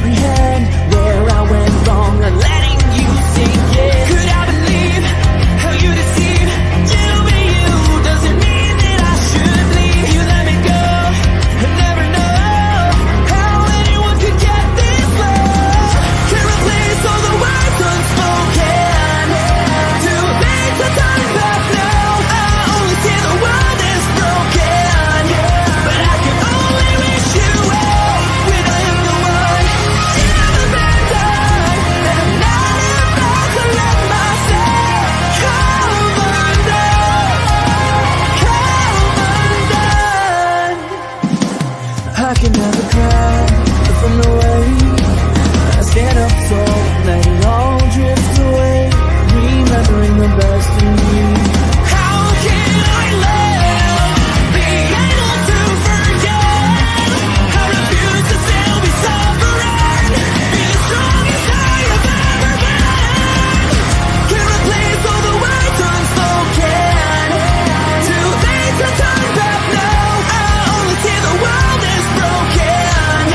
comprehend where I went wrong, letting you sink in. Could I believe how you deceive? You be you doesn't mean that I should leave. You let me go and never know how anyone could get this low. Can't replace all the words unspoken. Too late to turn back now. I only see the world is broken, but I can only wish you well when I am the one you never been done. And I'm not about to let myself come undone, I can never cry from the way I stand up tall, let it all drift away, remembering the best in me. How can I live, be able to forget? I refuse to still be suffering, be the strongest I have ever been. Can't replace all the words unspoken. Too late to turn back now. I only see the world is broken,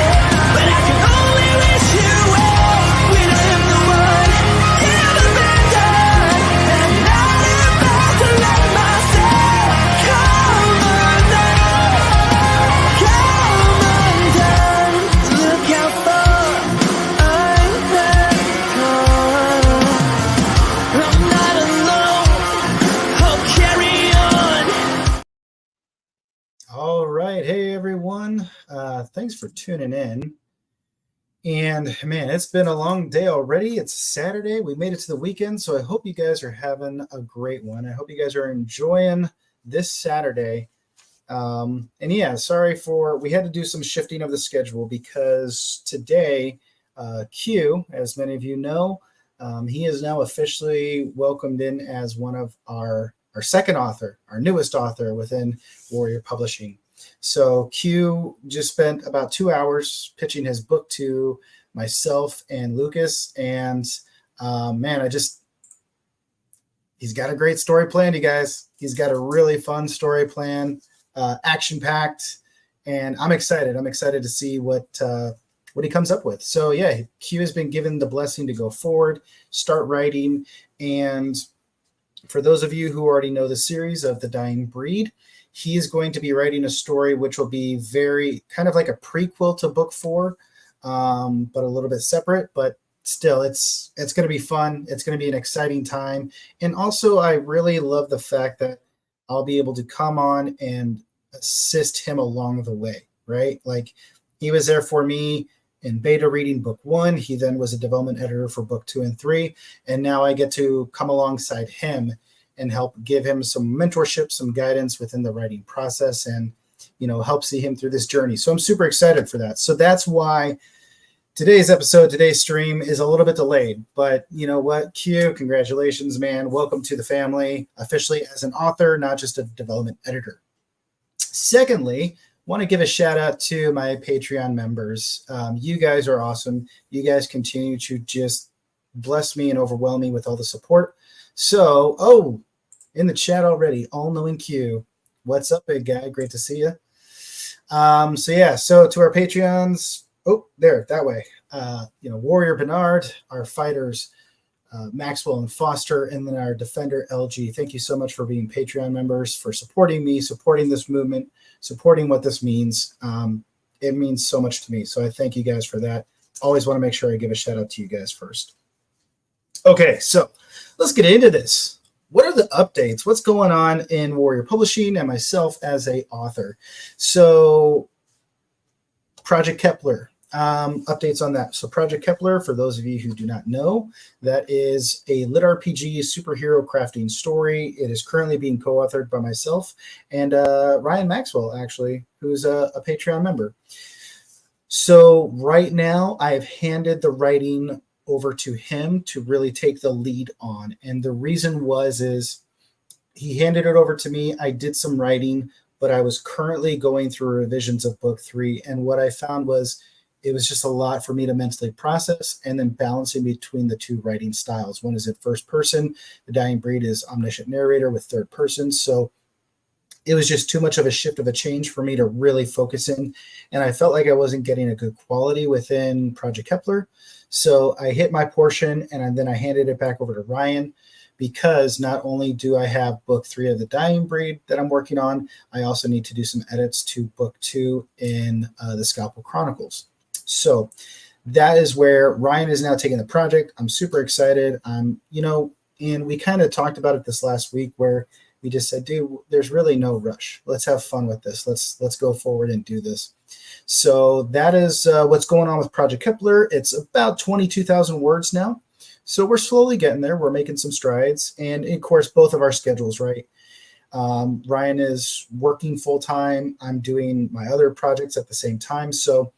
but I can only wish you well when I am the one you never been done. And I'm not about to let myself come undone, Look how far I've come. I'm not alone, I'll carry on. All right. Hey, everyone. Thanks for tuning in. And man, it's been a long day already. It's Saturday. We made it to the weekend. So I hope you guys are having a great one. I hope you guys are enjoying this Saturday. And yeah, sorry we had to do some shifting of the schedule because today, Q, as many of you know, he is now officially welcomed in as one of our second author, our newest author within Warrior Publishing. So Q just spent about 2 hours pitching his book to myself and Lucas. And man, he's got a great story planned, you guys. He's got a really fun story plan, action-packed, and I'm excited. I'm excited to see what he comes up with. So yeah, Q has been given the blessing to go forward, start writing. And for those of you who already know the series of The Dying Breed, he is going to be writing a story which will be very kind of like a prequel to book 4, but a little bit separate. But still, it's going to be fun. It's going to be an exciting time. And also, I really love the fact that I'll be able to come on and assist him along the way, right? Like he was there for me in beta reading book 1. He then was a development editor for book 2 and 3. And now I get to come alongside him and help give him some mentorship, some guidance within the writing process, and, help see him through this journey. So I'm super excited for that. So that's why today's stream is a little bit delayed. But you know what, Q, congratulations, man. Welcome to the family, officially as an author, not just a development editor. Secondly, want to give a shout out to my Patreon members. You guys are awesome. You guys continue to just bless me and overwhelm me with all the support. So, in the chat already, all-knowing Q. What's up, big guy? Great to see you. So to our Patreons, that way. Warrior Bernard, our fighters, Maxwell and Foster, and then our defender, LG. Thank you so much for being Patreon members, for supporting me, supporting this movement, supporting what this means. It means so much to me. So I thank you guys for that. Always want to make sure I give a shout out to you guys first. Okay, so let's get into this. What are the updates? What's going on in Warrior Publishing and myself as a author? So Project Kepler, updates on that. So Project Kepler, for those of you who do not know, that is a lit RPG superhero crafting story. It is currently being co-authored by myself and Ryan Maxwell, actually, who's a Patreon member. So right now I've handed the writing over to him to really take the lead on. And the reason is he handed it over to me. I did some writing, but I was currently going through revisions of book 3. And what I found was it was just a lot for me to mentally process, and then balancing between the two writing styles. One is in first person. The Dying Breed is omniscient narrator with third person. So it was just too much of a shift of a change for me to really focus in. And I felt like I wasn't getting a good quality within Project Kepler. So I hit my portion and then I handed it back over to Ryan, because not only do I have book 3 of The Dying Breed that I'm working on, I also need to do some edits to book 2 in the Scalpel Chronicles. So that is where Ryan is now taking the project. I'm super excited. And we kind of talked about it this last week, where we just said, dude, there's really no rush. Let's have fun with this. Let's go forward and do this. So that is what's going on with Project Kepler. It's about 22,000 words now. So we're slowly getting there. We're making some strides. And of course, both of our schedules, right? Ryan is working full time. I'm doing my other projects at the same time. So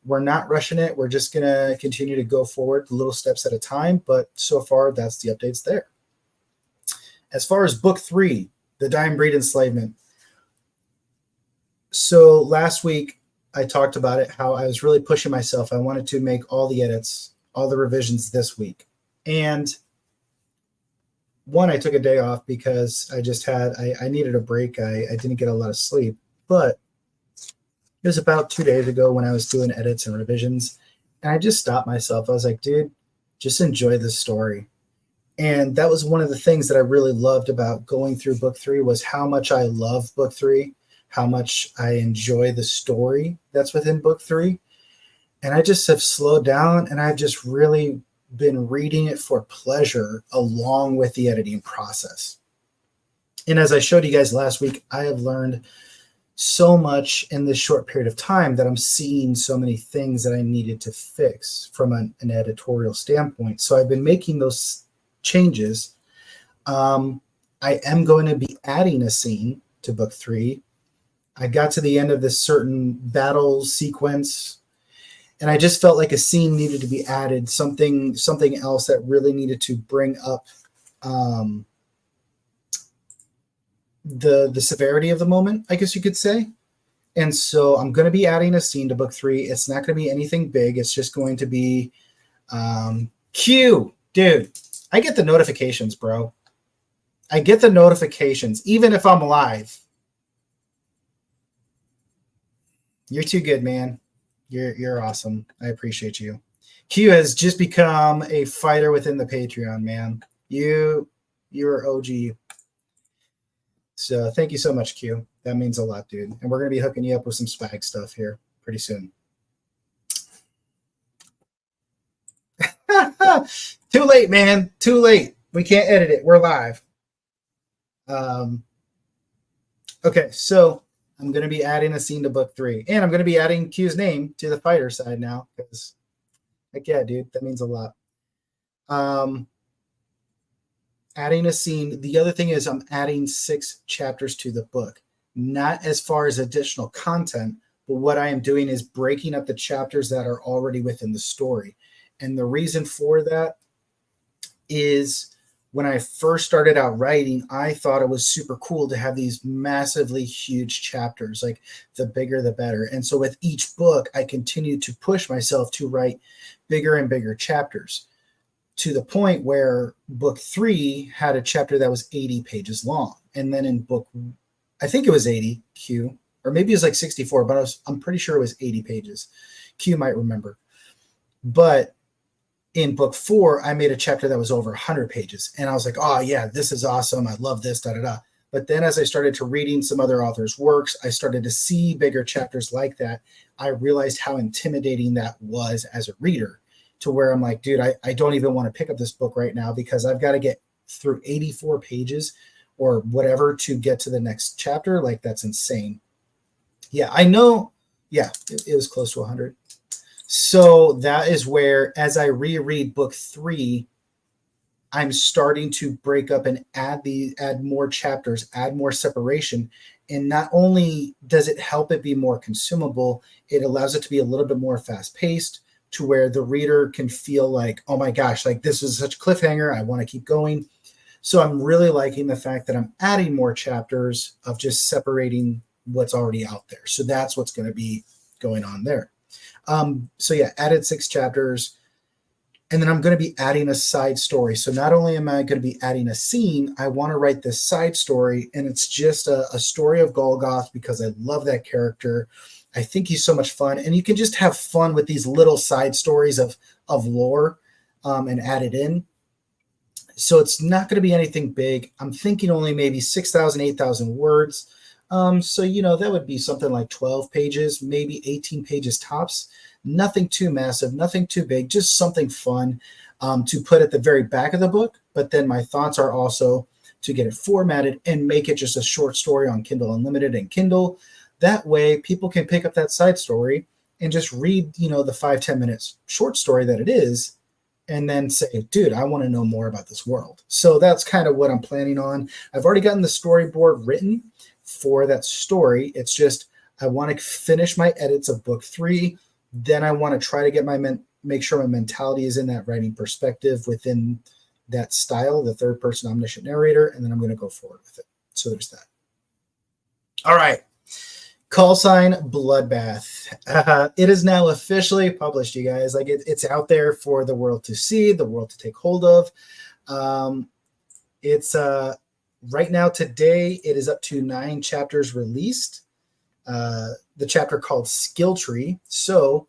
we're not rushing it. We're just going to continue to go forward little steps at a time. But so far, that's the updates there. As far as book 3, The Dying Breed Enslavement. So last week, I talked about it, how I was really pushing myself. I wanted to make all the edits, all the revisions this week. And one, I took a day off because I needed a break. I didn't get a lot of sleep. But it was about 2 days ago when I was doing edits and revisions. And I just stopped myself. I was like, dude, just enjoy this story. And that was one of the things that I really loved about going through book 3, was how much I love book 3, how much I enjoy the story that's within book 3. And I just have slowed down, and I've just really been reading it for pleasure along with the editing process. And as I showed you guys last week, I have learned so much in this short period of time that I'm seeing so many things that I needed to fix from an editorial standpoint. So I've been making those changes. I am going to be adding a scene to book 3. I got to the end of this certain battle sequence, and I just felt like a scene needed to be added, something else that really needed to bring up the severity of the moment, I guess you could say. And so I'm going to be adding a scene to book 3. It's not going to be anything big. It's just going to be Q, dude. I get the notifications, bro. I get the notifications, even if I'm live. You're too good, man. You're awesome. I appreciate you. Q has just become a fighter within the Patreon, man. You're OG. So thank you so much, Q. That means a lot, dude. And we're going to be hooking you up with some swag stuff here pretty soon. Too late, man. Too late. We can't edit it. We're live. Okay, so I'm going to be adding a scene to book 3. And I'm going to be adding Q's name to the fighter side now. Because, like, yeah, dude, that means a lot. Adding a scene. The other thing is I'm adding 6 chapters to the book. Not as far as additional content, but what I am doing is breaking up the chapters that are already within the story. And the reason for that is when I first started out writing, I thought it was super cool to have these massively huge chapters, like the bigger, the better. And so with each book, I continued to push myself to write bigger and bigger chapters, to the point where book 3 had a chapter that was 80 pages long. And then in book, I think it was 80, Q, or maybe it was like 64, but I'm pretty sure it was 80 pages. Q might remember. But in book 4, I made a chapter that was over 100 pages. And I was like, oh, yeah, this is awesome. I love this, da-da-da. But then as I started to reading some other authors' works, I started to see bigger chapters like that. I realized how intimidating that was as a reader, to where I'm like, dude, I don't even want to pick up this book right now because I've got to get through 84 pages or whatever to get to the next chapter. Like, that's insane. Yeah, I know. Yeah, it was close to 100. So that is where, as I reread book 3, I'm starting to break up and add more chapters, add more separation. And not only does it help it be more consumable, it allows it to be a little bit more fast paced, to where the reader can feel like, oh my gosh, like this is such a cliffhanger. I want to keep going. So I'm really liking the fact that I'm adding more chapters of just separating what's already out there. So that's what's going to be going on there. So yeah, added 6 chapters. And then I'm going to be adding a side story. So not only am I going to be adding a scene, I want to write this side story. And it's just a story of Golgoth because I love that character. I think he's so much fun. And you can just have fun with these little side stories of lore and add it in. So it's not going to be anything big. I'm thinking only maybe 6,000, 8,000 words. So, that would be something like 12 pages, maybe 18 pages tops. Nothing too massive, nothing too big, just something fun to put at the very back of the book. But then my thoughts are also to get it formatted and make it just a short story on Kindle Unlimited and Kindle. That way people can pick up that side story and just read, the 5-10 minutes short story that it is, and then say, dude, I want to know more about this world. So that's kind of what I'm planning on. I've already gotten the storyboard written for that story. It's just I want to finish my edits of book 3. Then I want to try to make sure my mentality is in that writing perspective within that style, the third person omniscient narrator, and then I'm going to go forward with it. So there's that. All right. Call sign Bloodbath. It is now officially published, you guys. It's out there for the world to see, the world to take hold of. It's right now today. It is up to 9 chapters released. The chapter called Skill Tree. So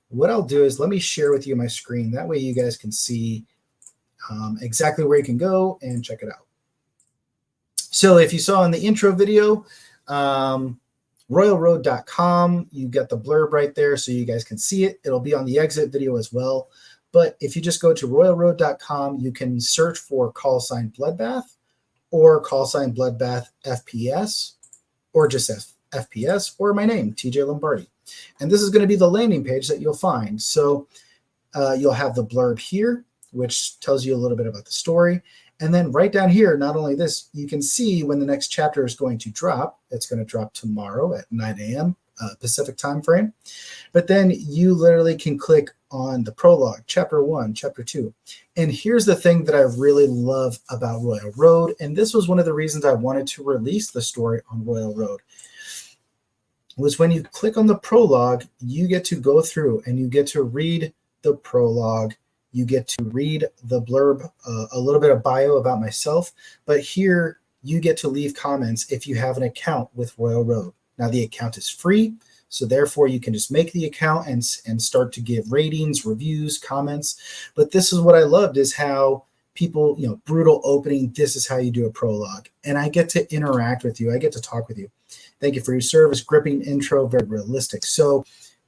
what I'll do is let me share with you my screen. That way you guys can see exactly where you can go and check it out. So if you saw in the intro video, royalroad.com, you got the blurb right there so you guys can see it. It'll be on the exit video as well. But if you just go to royalroad.com, you can search for call sign Bloodbath or call sign Bloodbath FPS or just FPS or my name, TJ Lombardi. And this is going to be the landing page that you'll find. So you'll have the blurb here, which tells you a little bit about the story. And then right down here, not only this, you can see when the next chapter is going to drop. It's going to drop tomorrow at 9 a.m. Pacific time frame. But then you literally can click on the prologue, chapter 1, chapter 2. And here's the thing that I really love about Royal Road. And this was one of the reasons I wanted to release the story on Royal Road. Was when you click on the prologue, you get to go through and you get to read the prologue. You get to read the blurb, a little bit of bio about myself. But here you get to leave comments if you have an account with Royal Road. Now the account is free, so therefore you can just make the account and start to give ratings, reviews, comments. But this is what I loved is how people, brutal opening, this is how you do a prologue. And I get to interact with you. I get to talk with you. Thank you for your service. Gripping intro, very realistic. So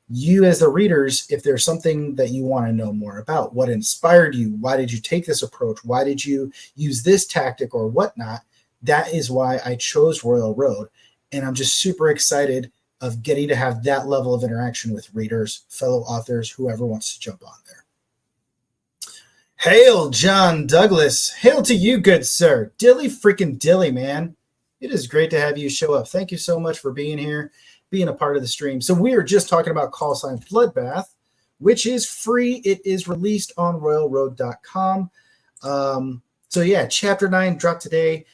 you as the readers, if there's something that you want to know more about, what inspired you, why did you take this approach, why did you use this tactic or whatnot, that is why I chose Royal Road. And I'm just super excited of getting to have that level of interaction with readers, fellow authors, whoever wants to jump on there. Hail, John Douglas. Hail to you, good sir. Dilly freaking dilly, man. It is great to have you show up. Thank you so much for being here, being a part of the stream. So we are just talking about call sign Bloodbath, which is free. It is released on royalroad.com. So yeah, chapter 9 dropped today.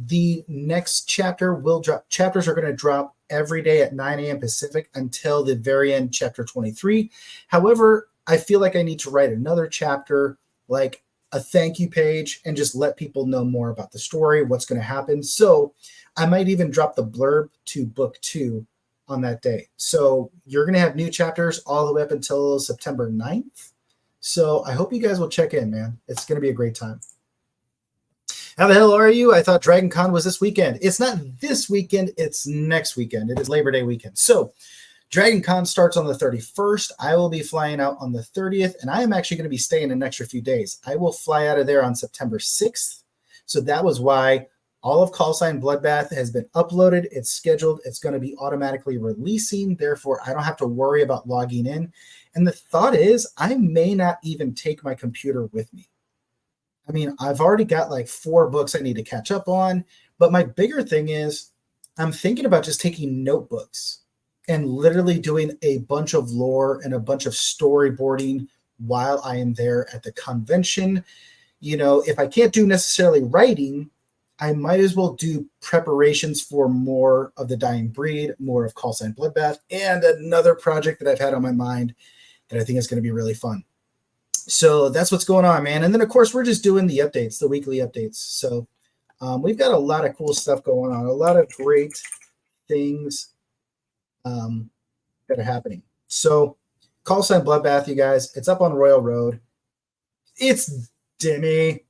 The next chapter will drop. Chapters are going to drop every day at 9 a.m. Pacific until the very end, chapter 23. However, I feel like I need to write another chapter, like a thank you page, and just let people know more about the story, what's going to happen. So I might even drop the blurb to book 2 on that day. So you're going to have new chapters all the way up until September 9th. So I hope you guys will check in, man. It's going to be a great time. How the hell are you? I thought Dragon Con was this weekend. It's not this weekend. It's next weekend. It is Labor Day weekend. So Dragon Con starts on the 31st. I will be flying out on the 30th, and I am actually going to be staying an extra few days. I will fly out of there on September 6th. So that was why all of Call Sign Bloodbath has been uploaded. It's scheduled. It's going to be automatically releasing. Therefore, I don't have to worry about logging in. And the thought is I may not even take my computer with me. I mean, I've already got like 4 books I need to catch up on. But my bigger thing is I'm thinking about just taking notebooks and literally doing a bunch of lore and a bunch of storyboarding while I am there at the convention. If I can't do necessarily writing, I might as well do preparations for more of the Dying Breed, more of Call Sign Bloodbath, and another project that I've had on my mind that I think is going to be really fun. So that's what's going on, man. And then of course we're just doing the updates, the weekly updates. So we've got a lot of cool stuff going on, a lot of great things that are happening. So Call Sign Bloodbath, you guys, it's up on Royal Road. It's Demetrius.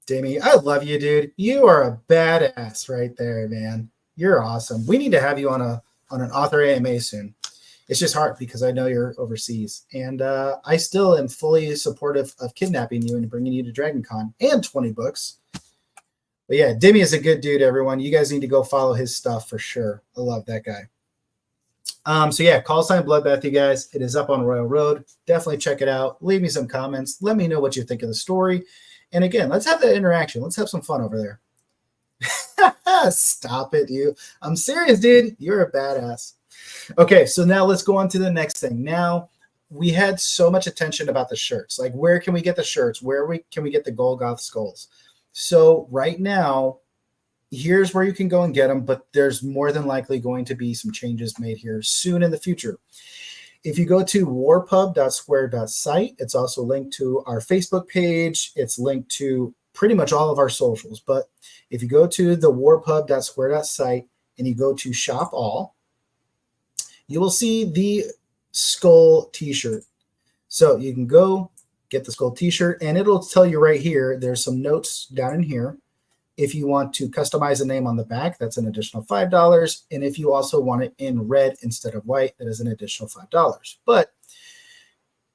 Demi, I love you, dude. You are a badass right there, man. You're awesome. We need to have you on an author AMA soon. It's just hard because I know you're overseas, and I still am fully supportive of kidnapping you and bringing you to Dragon Con and 20 books. But yeah, Demi is a good dude, everyone. You guys need to go follow his stuff for sure. I love that guy. So yeah, Call Sign Bloodbath, you guys. It is up on Royal Road. Definitely check it out. Leave me some comments. Let me know what you think of the story. And again, let's have that interaction. Let's have some fun over there. Stop it, you. I'm serious, dude. You're a badass. Okay, so now let's go on to the next thing. Now, we had so much attention about the shirts. Like, where can we get the shirts? Can we get the Golgoth skulls? So right now, here's where you can go and get them, but there's more than likely going to be some changes made here soon in the future. If you go to warpub.square.site, it's also linked to our Facebook page. It's linked to pretty much all of our socials. But if you go to the warpub.square.site and you go to shop all, you will see the skull t-shirt. So you can go get the skull t-shirt, and it'll tell you right here, there's some notes down in here. If you want to customize a name on the back, that's an additional $5. And if you also want it in red instead of white, that is an additional $5. But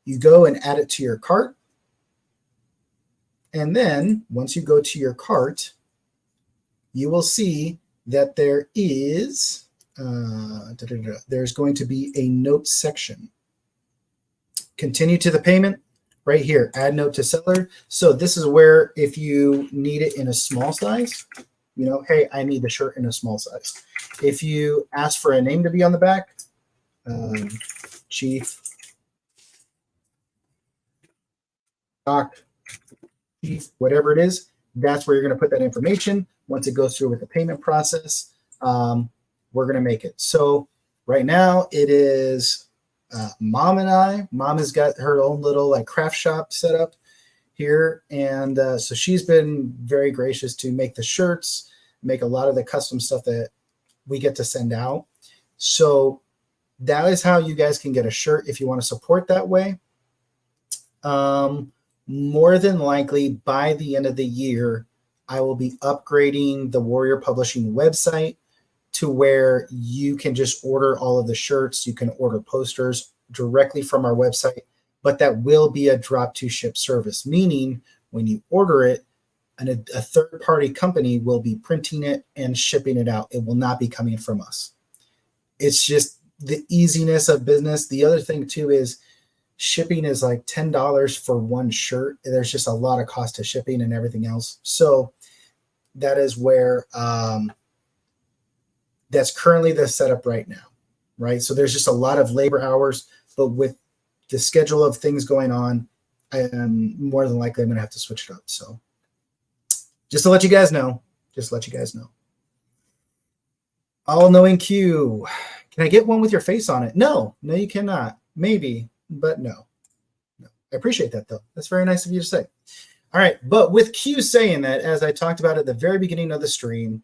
you go and add it to your cart. And then once you go to your cart, you will see that there is, there's going to be a note section. Continue to the payment. Right here, add note to seller. So this is where if you need it in a small size, you know, hey, I need the shirt in a small size. If you ask for a name to be on the back, Chief, Doc, Chief, whatever it is, that's where you're going to put that information. Once it goes through with the payment process, we're going to make it. So right now it is Mom and I. Mom has got her own little like craft shop set up here, and so she's been very gracious to make the shirts, make a lot of the custom stuff that we get to send out. So that is how you guys can get a shirt if you want to support that way. More than likely by the end of the year, I will be upgrading the Warrior Publishing website to where you can just order all of the shirts. You can order posters directly from our website, but that will be a drop to ship service, meaning when you order it, a third-party company will be printing it and shipping it out. It will not be coming from us. It's just the easiness of business. The other thing too is shipping is like $10 for one shirt. There's just a lot of cost to shipping and everything else. So that is where that's currently the setup right now, right? So there's just a lot of labor hours, but with the schedule of things going on, I am more than likely I'm going to have to switch it up. So just to let you guys know, All-knowing Q. Can I get one with your face on it? No, you cannot. Maybe, but no. I appreciate that though. That's very nice of you to say. All right, but with Q saying that, as I talked about at the very beginning of the stream,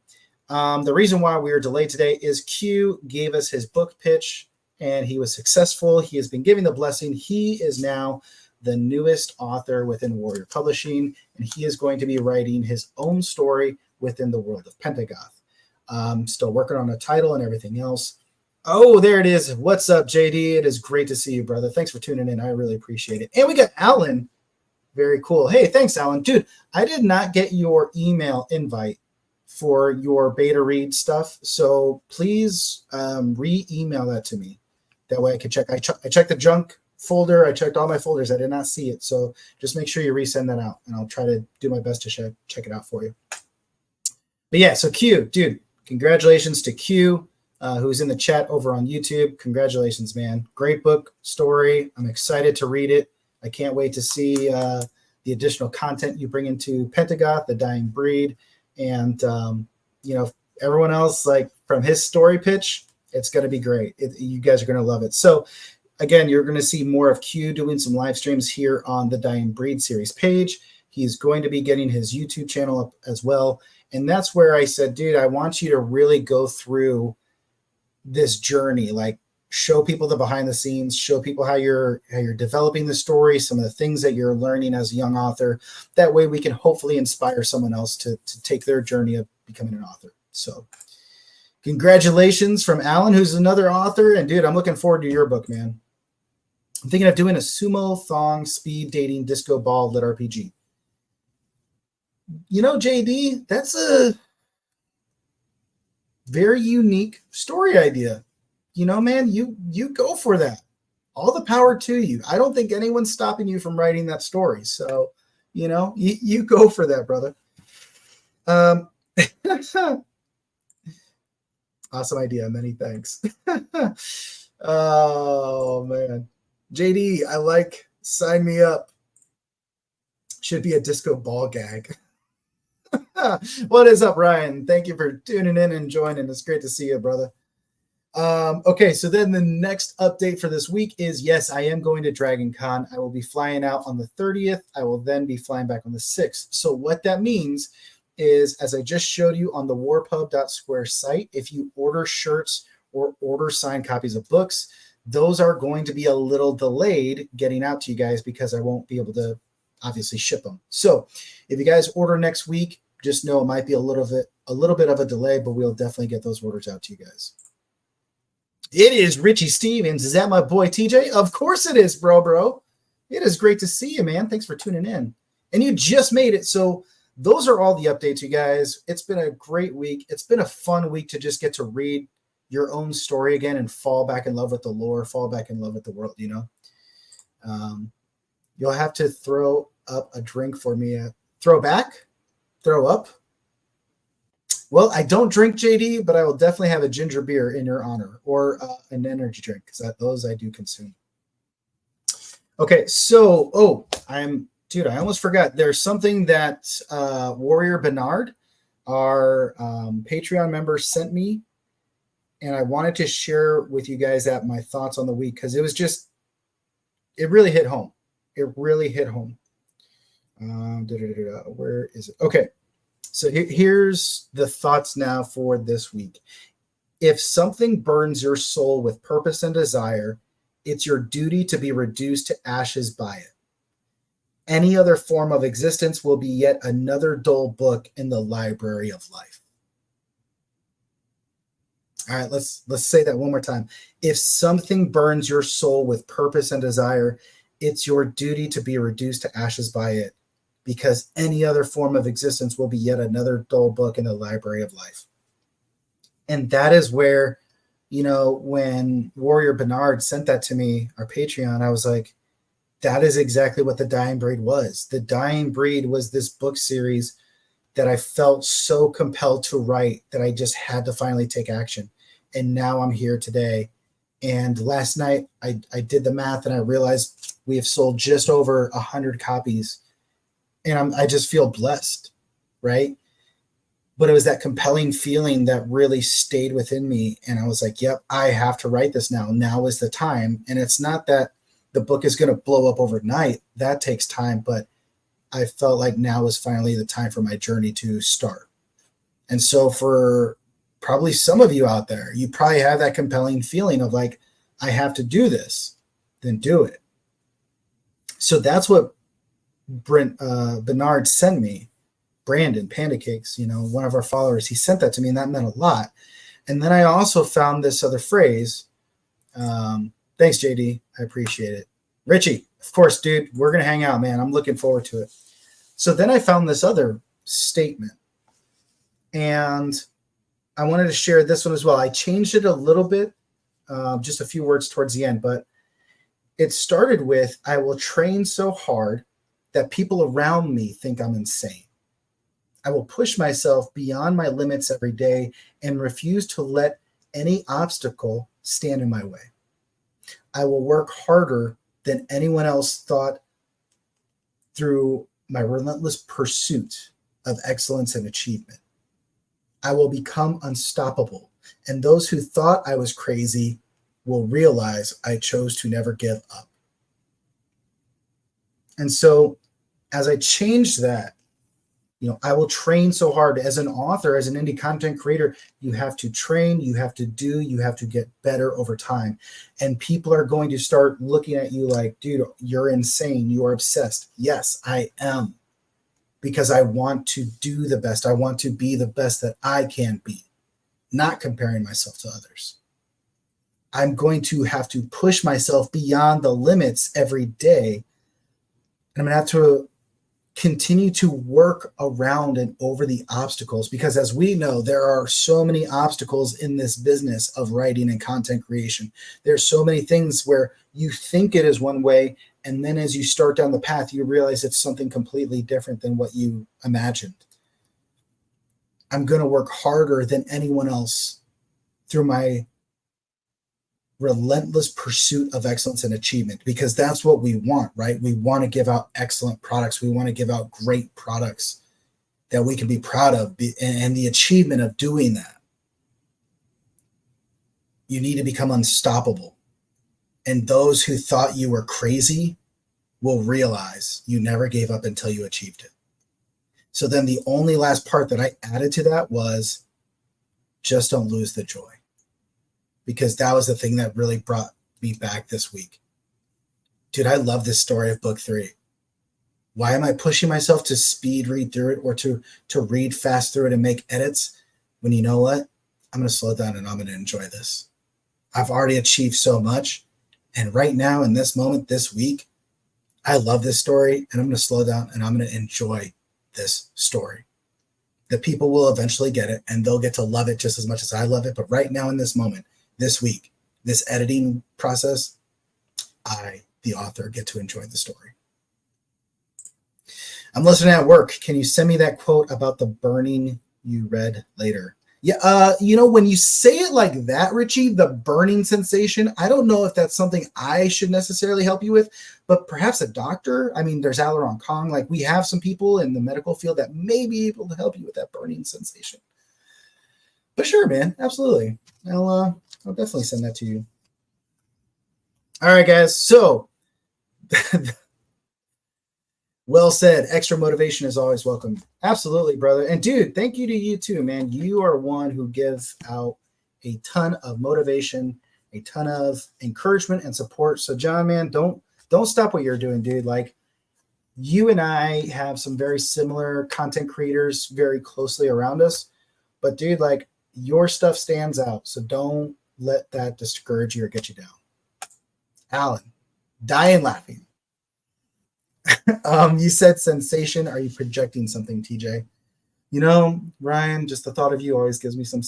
the reason why we are delayed today is Q gave us his book pitch and he was successful. He has been giving the blessing. He is now the newest author within Warrior Publishing, and he is going to be writing his own story within the world of Pentagoth. Still working on a title and everything else. Oh, there it is. What's up, JD? It is great to see you, brother. Thanks for tuning in. I really appreciate it. And we got Alan. Very cool. Hey, thanks, Alan. Dude, I did not get your email invite for your beta read stuff. So please re-email that to me. That way I can check. I checked the junk folder. I checked all my folders. I did not see it. So just make sure you resend that out, and I'll try to do my best to check it out for you. But yeah, so Q, dude, congratulations to Q, who's in the chat over on YouTube. Congratulations, man. Great book, story. I'm excited to read it. I can't wait to see the additional content you bring into Pentagoth, the Dying Breed. And, everyone else, like from his story pitch, it's going to be great. You guys are going to love it. So again, you're going to see more of Q doing some live streams here on the Dying Breed series page. He's going to be getting his YouTube channel up as well. And that's where I said, dude, I want you to really go through this journey, like show people the behind the scenes, show people how you're developing the story, some of the things that you're learning as a young author. That way we can hopefully inspire someone else to take their journey of becoming an author. So congratulations from Alan, who's another author. And dude, I'm looking forward to your book, man. I'm thinking of doing a sumo thong speed dating disco ball lit RPG. You know, JD, that's a very unique story idea. You know, man, you go for that. All the power to you. I don't think anyone's stopping you from writing that story. So, you know, you go for that, brother. Awesome idea. Many thanks. Oh, man. JD, I like, sign me up. Should be a disco ball gag. What is up, Ryan? Thank you for tuning in and joining. It's great to see you, brother. Okay, so then the next update for this week is, yes, I am going to Dragon Con. I will be flying out on the 30th. I will then be flying back on the 6th. So what that means is, as I just showed you on the warpub.square site, if you order shirts or order signed copies of books, those are going to be a little delayed getting out to you guys because I won't be able to obviously ship them. So if you guys order next week, just know it might be a little bit of a delay, but we'll definitely get those orders out to you guys. It is Richie Stevens. Is that my boy TJ? Of course it is, bro. It is great to see you, man. Thanks for tuning in. And you just made it. So those are all the updates, you guys. It's been a great week. It's been a fun week to just get to read your own story again and fall back in love with the lore, fall back in love with the world, you know. You'll have to throw up a drink for me. Throw up. Well, I don't drink, JD, but I will definitely have a ginger beer in your honor, or an energy drink, because those I do consume. Okay, so, I almost forgot. There's something that Warrior Bernard, our Patreon member, sent me, and I wanted to share with you guys my thoughts on the week, because it really hit home. It really hit home. Where is it? Okay. So here's the thoughts now for this week. If something burns your soul with purpose and desire, it's your duty to be reduced to ashes by it. Any other form of existence will be yet another dull book in the library of life. All right, let's say that one more time. If something burns your soul with purpose and desire, it's your duty to be reduced to ashes by it, because any other form of existence will be yet another dull book in the library of life. And that is where, you know, when Warrior Bernard sent that to me, our Patreon, I was like, that is exactly what The Dying Breed was. The Dying Breed was this book series that I felt so compelled to write that I just had to finally take action. And now I'm here today. And last night I did the math and I realized we have sold just over 100 copies. And I just feel blessed, right? But it was that compelling feeling that really stayed within me. And I was like, yep, I have to write this now. Now is the time. And it's not that the book is going to blow up overnight. That takes time. But I felt like now is finally the time for my journey to start. And so for probably some of you out there, you probably have that compelling feeling of like, I have to do this, then do it. So that's what Bernard sent me. Brandon, Panda Cakes, you know, one of our followers, he sent that to me, and that meant a lot. And then I also found this other phrase. Thanks, JD. I appreciate it. Richie, of course, dude, we're going to hang out, man. I'm looking forward to it. So then I found this other statement, and I wanted to share this one as well. I changed it a little bit, just a few words towards the end, but it started with, I will train so hard that people around me think I'm insane. I will push myself beyond my limits every day and refuse to let any obstacle stand in my way. I will work harder than anyone else thought through my relentless pursuit of excellence and achievement. I will become unstoppable, and those who thought I was crazy will realize I chose to never give up. And so as I changed that, I will train so hard as an author, as an indie content creator. You have to train, you have to get better over time. And people are going to start looking at you like, dude, you're insane. You are obsessed. Yes, I am. Because I want to do the best. I want to be the best that I can be, not comparing myself to others. I'm going to have to push myself beyond the limits every day. And I'm going to have to continue to work around and over the obstacles, because as we know, there are so many obstacles in this business of writing and content creation. There's so many things where you think it is one way, and then as you start down the path, you realize it's something completely different than what you imagined. I'm going to work harder than anyone else through my relentless pursuit of excellence and achievement, because that's what we want, right? We want to give out excellent products. We want to give out great products that we can be proud of, and the achievement of doing that. You need to become unstoppable. And those who thought you were crazy will realize you never gave up until you achieved it. So then the only last part that I added to that was just don't lose the joy. Because that was the thing that really brought me back this week. Dude, I love this story of book 3. Why am I pushing myself to speed read through it, or to read fast through it and make edits, when you know what? I'm going to slow down and I'm going to enjoy this. I've already achieved so much. And right now, in this moment, this week, I love this story, and I'm going to slow down and I'm going to enjoy this story. The people will eventually get it, and they'll get to love it just as much as I love it. But right now, in this moment, this week, this editing process, I, the author, get to enjoy the story. I'm listening at work. Can you send me that quote about the burning you read later? Yeah, when you say it like that, Richie, the burning sensation, I don't know if that's something I should necessarily help you with, but perhaps a doctor. I mean, there's Aileron Kong. Like, we have some people in the medical field that may be able to help you with that burning sensation. But sure, man, absolutely. I'll definitely send that to you. All right, guys. So, well said. Extra motivation is always welcome. Absolutely, brother. And dude, thank you to you too, man. You are one who gives out a ton of motivation, a ton of encouragement and support. So, John, man, don't stop what you're doing, dude. Like, you and I have some very similar content creators very closely around us. But, dude, like, your stuff stands out. So don't let that discourage you or get you down. Alan, dying laughing. You said sensation. Are you projecting something, TJ? Ryan, just the thought of you always gives me some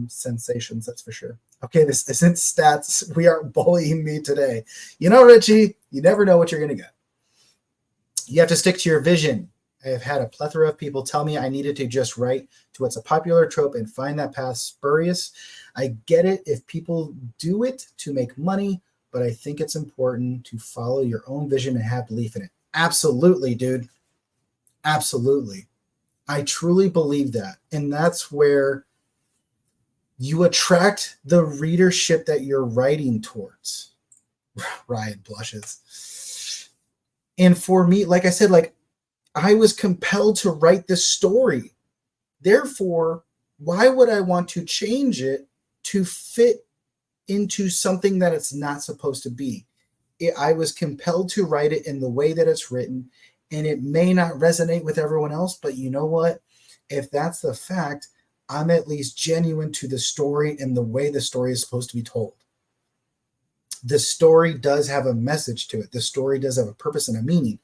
sensations, that's for sure. Okay, this isn't stats. We are bullying me today. Richie, you never know what you're going to get. You have to stick to your vision. I have had a plethora of people tell me I needed to just write to what's a popular trope and find that path spurious. I get it if people do it to make money, but I think it's important to follow your own vision and have belief in it. Absolutely, dude. Absolutely. I truly believe that. And that's where you attract the readership that you're writing towards. Ryan blushes. And for me, like I said, I was compelled to write this story. Therefore, why would I want to change it to fit into something that it's not supposed to be? I was compelled to write it in the way that it's written, and it may not resonate with everyone else, but you know what? If that's the fact, I'm at least genuine to the story and the way the story is supposed to be told. The story does have a message to it. The story does have a purpose and a meaning.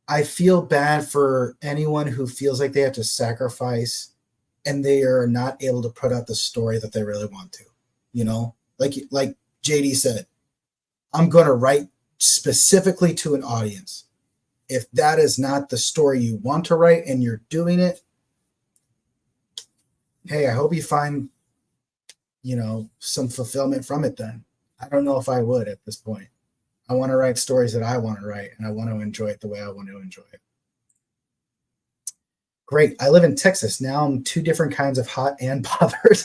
I feel bad for anyone who feels like they have to sacrifice and they are not able to put out the story that they really want to. Like JD said, I'm going to write specifically to an audience. If that is not the story you want to write and you're doing it, hey, I hope you find, some fulfillment from it then. I don't know if I would at this point. I want to write stories that I want to write, and I want to enjoy it the way I want to enjoy it. Great. I live in Texas. Now I'm two different kinds of hot and bothered.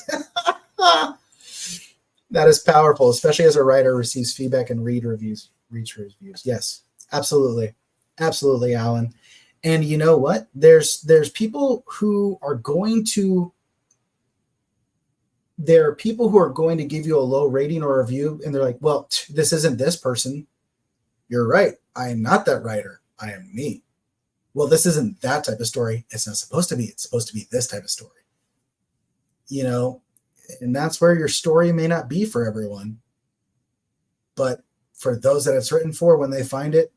That is powerful, especially as a writer receives feedback and reads reviews. Yes, absolutely. Absolutely, Alan. And you know what? There's people who are going to there are people who are going to give you a low rating or review, and they're like, well, this isn't this person. You're right. I am not that writer. I am me. Well, this isn't that type of story. It's not supposed to be. It's supposed to be this type of story. You know, and that's where your story may not be for everyone. But for those that it's written for, when they find it,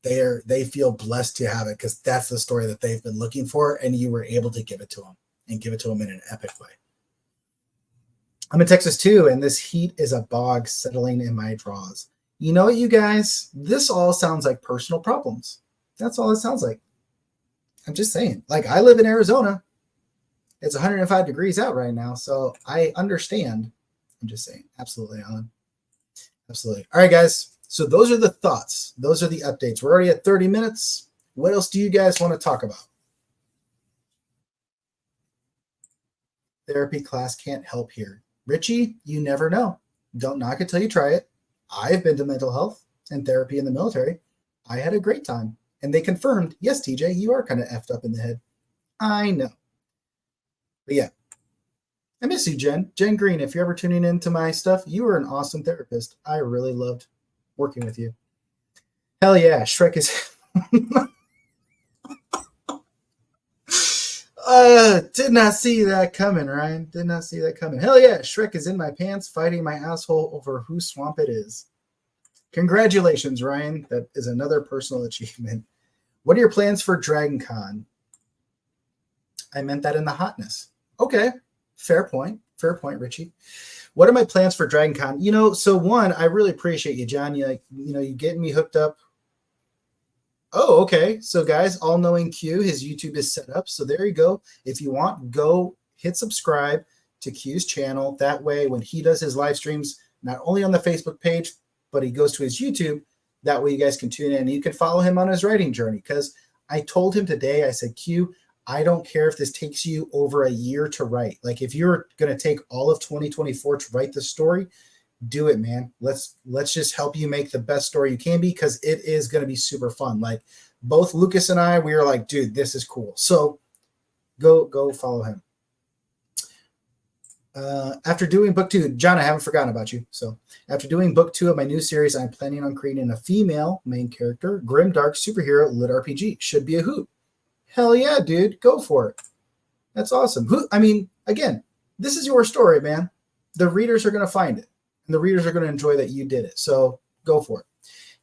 they feel blessed to have it because that's the story that they've been looking for, and you were able to give it to them and give it to them in an epic way. I'm in Texas too, and this heat is a bog settling in my drawers. You know what, you guys? This all sounds like personal problems. That's all it sounds like. I'm just saying. Like, I live in Arizona. It's 105 degrees out right now, so I understand. I'm just saying. Absolutely, Alan. Absolutely. All right, guys. So those are the thoughts. Those are the updates. We're already at 30 minutes. What else do you guys want to talk about? Therapy class can't help here. Richie, you never know. Don't knock it till you try it. I've been to mental health and therapy in the military. I had a great time. And they confirmed, yes, TJ, you are kind of effed up in the head. I know. But yeah, I miss you, Jen. Jen Green, if you're ever tuning into my stuff, you were an awesome therapist. I really loved working with you. Hell yeah, Shrek is... Did not see that coming, Ryan. Did not see that coming. Hell yeah, Shrek is in my pants fighting my asshole over whose swamp it is. Congratulations, Ryan. That is another personal achievement. What are your plans for Dragon Con? I meant that in the hotness. Okay, fair point. Fair point, Richie. What are my plans for Dragon Con? You know, so one, I really appreciate you, John. You getting me hooked up. Oh, okay. So guys, all knowing Q, his YouTube is set up. So there you go. If you want, go hit subscribe to Q's channel. That way, when he does his live streams, not only on the Facebook page, but he goes to his YouTube. That way you guys can tune in. You can follow him on his writing journey. Because I told him today, I said, Q, I don't care if this takes you over a year to write. Like, if you're going to take all of 2024 to write the story, do it, man. Let's just help you make the best story you can be, because it is going to be super fun. Like, both Lucas and I, we were like, dude, this is cool. So go follow him. After doing book 2, John, I haven't forgotten about you. So after doing book 2 of my new series, I'm planning on creating a female main character, grimdark superhero lit RPG. Should be a hoot. Hell yeah, dude. Go for it. That's awesome. I mean, again, this is your story, man. The readers are going to find it. And the readers are going to enjoy that you did it. So go for it.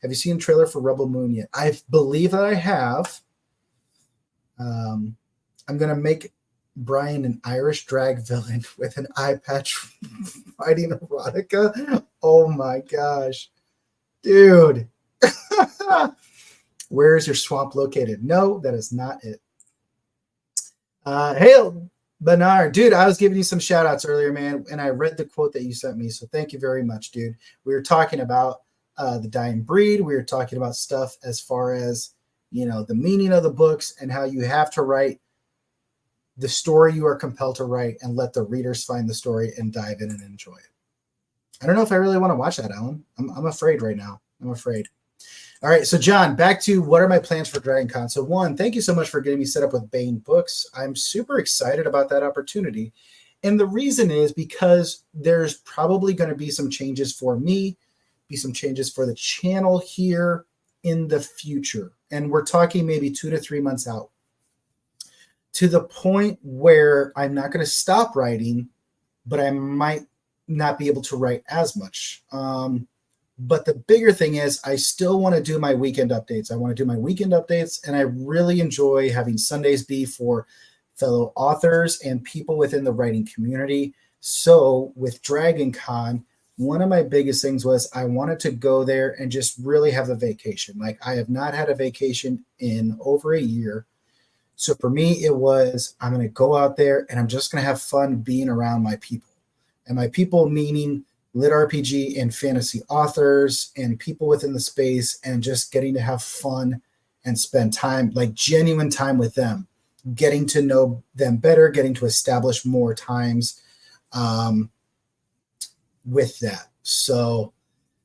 Have you seen the trailer for Rebel Moon yet? I believe that I have. I'm going to make Brian an Irish drag villain with an eye patch fighting erotica. Oh my gosh. Dude. Where is your swamp located? No, that is not it. Hail, Bernard. Dude, I was giving you some shout outs earlier, man, and I read the quote that you sent me. So thank you very much, dude. We were talking about the dying breed. We were talking about stuff as far as, the meaning of the books and how you have to write the story you are compelled to write and let the readers find the story and dive in and enjoy it. I don't know if I really want to watch that, Alan. I'm afraid right now. I'm afraid. All right, so John, back to what are my plans for Dragon Con? So one, thank you so much for getting me set up with Bane Books. I'm super excited about that opportunity. And the reason is because there's probably going to be some changes for me, be some changes for the channel here in the future. And we're talking maybe 2 to 3 months out, to the point where I'm not going to stop writing, but I might not be able to write as much. But the bigger thing is I still want to do my weekend updates. I want to do my weekend updates, and I really enjoy having Sundays be for fellow authors and people within the writing community. So with Dragon Con, one of my biggest things was I wanted to go there and just really have a vacation. Like, I have not had a vacation in over a year. So for me, it was, I'm going to go out there and I'm just going to have fun being around my people. And my people meaning lit RPG and fantasy authors and people within the space, and just getting to have fun and spend time, like genuine time with them, getting to know them better, getting to establish more times. with that. So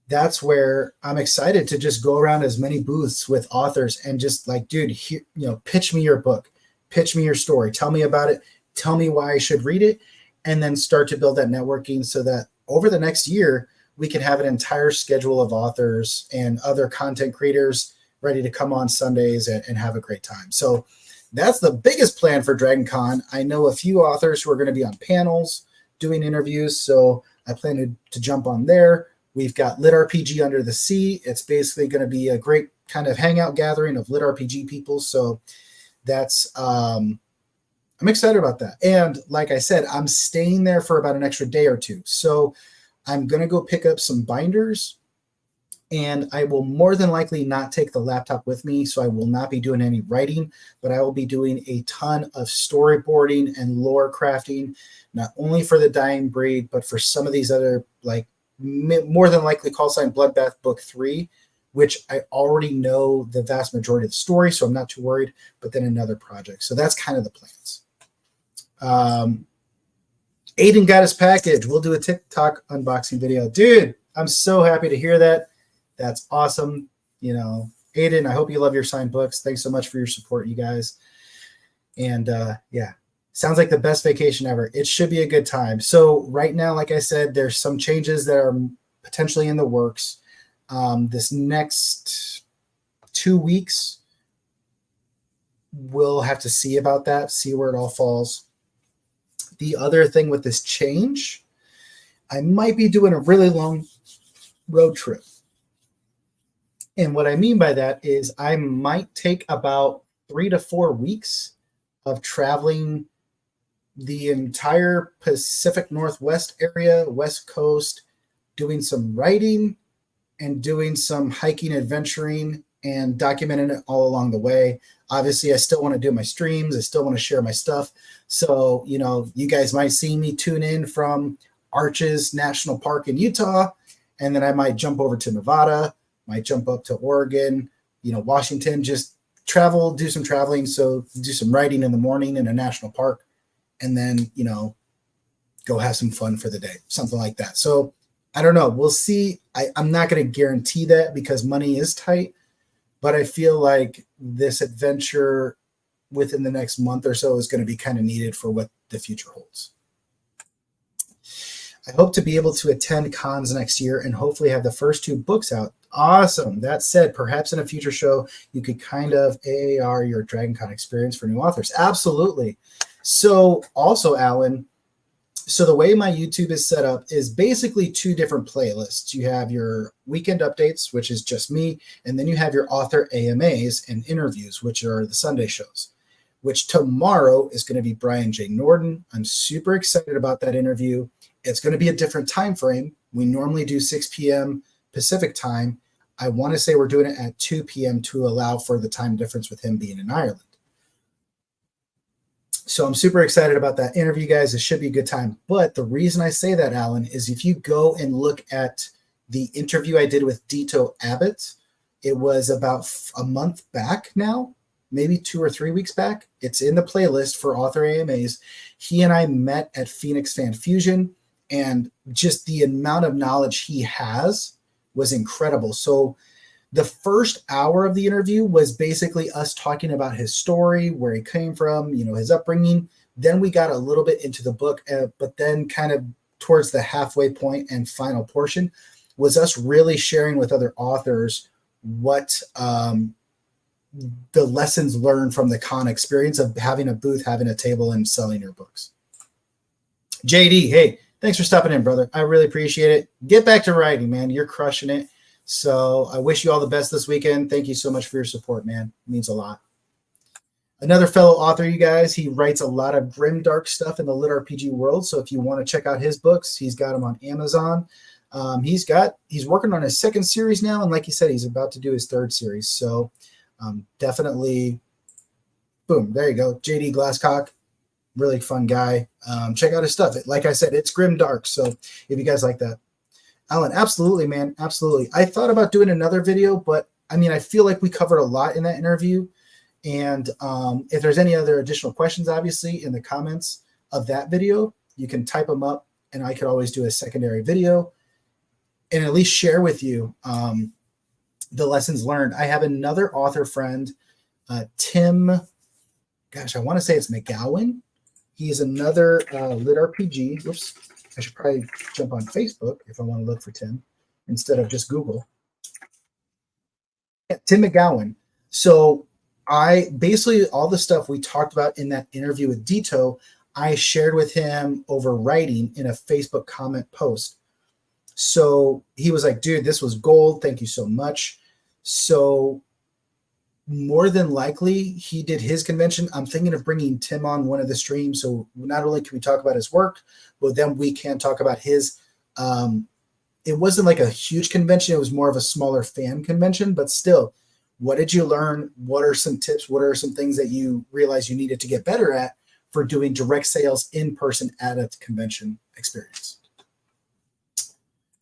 that's where I'm excited to just go around as many booths with authors and just like, dude, here, pitch me your book, pitch me your story, tell me about it, tell me why I should read it, and then start to build that networking so that over the next year, we can have an entire schedule of authors and other content creators ready to come on Sundays and have a great time. So that's the biggest plan for Dragon Con. I know a few authors who are going to be on panels doing interviews, so I plan to jump on there. We've got Lit RPG Under the Sea. It's basically going to be a great kind of hangout gathering of Lit RPG people. So that's I'm excited about that. And like I said, I'm staying there for about an extra day or two. So I'm going to go pick up some binders, and I will more than likely not take the laptop with me. So I will not be doing any writing, but I will be doing a ton of storyboarding and lore crafting, not only for the Dying Breed, but for some of these other, like more than likely Call Sign Bloodbath Book 3, which I already know the vast majority of the story, so I'm not too worried, but then another project. So that's kind of the plans. Aiden got his package. We'll do a TikTok unboxing video. Dude, I'm so happy to hear that. That's awesome. Aiden, I hope you love your signed books. Thanks so much for your support, you guys. And yeah, sounds like the best vacation ever. It should be a good time. So right now, like I said, there's some changes that are potentially in the works. This next 2 weeks, we'll have to see about that, see where it all falls. The other thing with this change, I might be doing a really long road trip. And what I mean by that is I might take about 3 to 4 weeks of traveling the entire Pacific Northwest area, West Coast, doing some writing and doing some hiking, adventuring, and documenting it all along the way. Obviously, I still want to do my streams. I still want to share my stuff. So, you guys might see me tune in from Arches National Park in Utah, and then I might jump over to Nevada, might jump up to Oregon, Washington, just travel, do some traveling. So do some writing in the morning in a national park, and then, go have some fun for the day, something like that. So I don't know. We'll see. I'm not going to guarantee that because money is tight, but I feel like this adventure within the next month or so is going to be kind of needed for what the future holds. I hope to be able to attend cons next year and hopefully have the first 2 books out. Awesome. That said, perhaps in a future show, you could kind of AAR your Dragon Con experience for new authors. Absolutely. So also, Alan, so the way my YouTube is set up is basically 2 different playlists. You have your weekend updates, which is just me, and then you have your author AMAs and interviews, which are the Sunday shows, which tomorrow is going to be Brian J. Norton. I'm super excited about that interview. It's going to be a different time frame. We normally do 6 p.m. Pacific time. I want to say we're doing it at 2 p.m. to allow for the time difference with him being in Ireland. So I'm super excited about that interview, guys. It should be a good time. But the reason I say that, Alan, is if you go and look at the interview I did with Dito Abbott, it was about a month back now, maybe 2 or 3 weeks back. It's in the playlist for author AMAs. He and I met at Phoenix Fan Fusion, and just the amount of knowledge he has was incredible. So the first hour of the interview was basically us talking about his story, where he came from, his upbringing. Then we got a little bit into the book, but then kind of towards the halfway point and final portion was us really sharing with other authors what the lessons learned from the con experience of having a booth, having a table, and selling your books. JD, hey, thanks for stopping in, brother. I really appreciate it. Get back to writing, man. You're crushing it. So I wish you all the best this weekend. Thank you so much for your support, man. It means a lot. Another fellow author, you guys, he writes a lot of grimdark stuff in the lit RPG world. So if you want to check out his books, he's got them on Amazon. He's working on his 2nd series now. And like he said, he's about to do his 3rd series. So definitely, boom, there you go. JD Glasscock, really fun guy. Check out his stuff. Like I said, it's grimdark. So if you guys like that. Alan, absolutely, man. Absolutely. I thought about doing another video, but I feel like we covered a lot in that interview. And if there's any other additional questions, obviously, in the comments of that video, you can type them up and I could always do a secondary video and at least share with you the lessons learned. I have another author friend, Tim, gosh, I want to say it's McGowan. He's another lit RPG. Whoops, I should probably jump on Facebook if I want to look for Tim instead of just Google. Yeah, Tim McGowan. So I basically, all the stuff we talked about in that interview with Dito, I shared with him over writing in a Facebook comment post. So he was like, dude, this was gold. Thank you so much. So more than likely he did his convention. I'm thinking of bringing Tim on one of the streams. So not only can we talk about his work, but then we can talk about his, it wasn't like a huge convention. It was more of a smaller fan convention, but still, what did you learn? What are some tips? What are some things that you realize you needed to get better at for doing direct sales in person at a convention experience?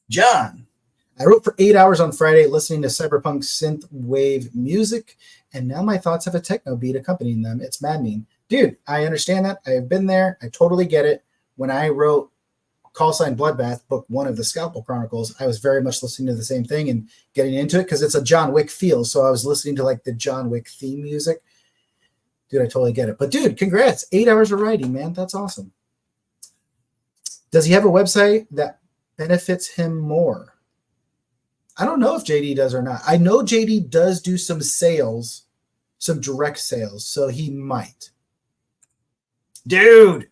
John, I wrote for 8 hours on Friday listening to cyberpunk synth wave music, and now my thoughts have a techno beat accompanying them. It's maddening. Dude, I understand that. I have been there. I totally get it. When I wrote Call Sign Bloodbath, book 1 of the Scalpel Chronicles, I was very much listening to the same thing and getting into it because it's a John Wick feel. So I was listening to like the John Wick theme music. Dude, I totally get it. But dude, congrats. 8 hours of writing, man. That's awesome. Does he have a website that benefits him more? I don't know if JD does or not. I know JD does do some sales, some direct sales, so he might. Dude,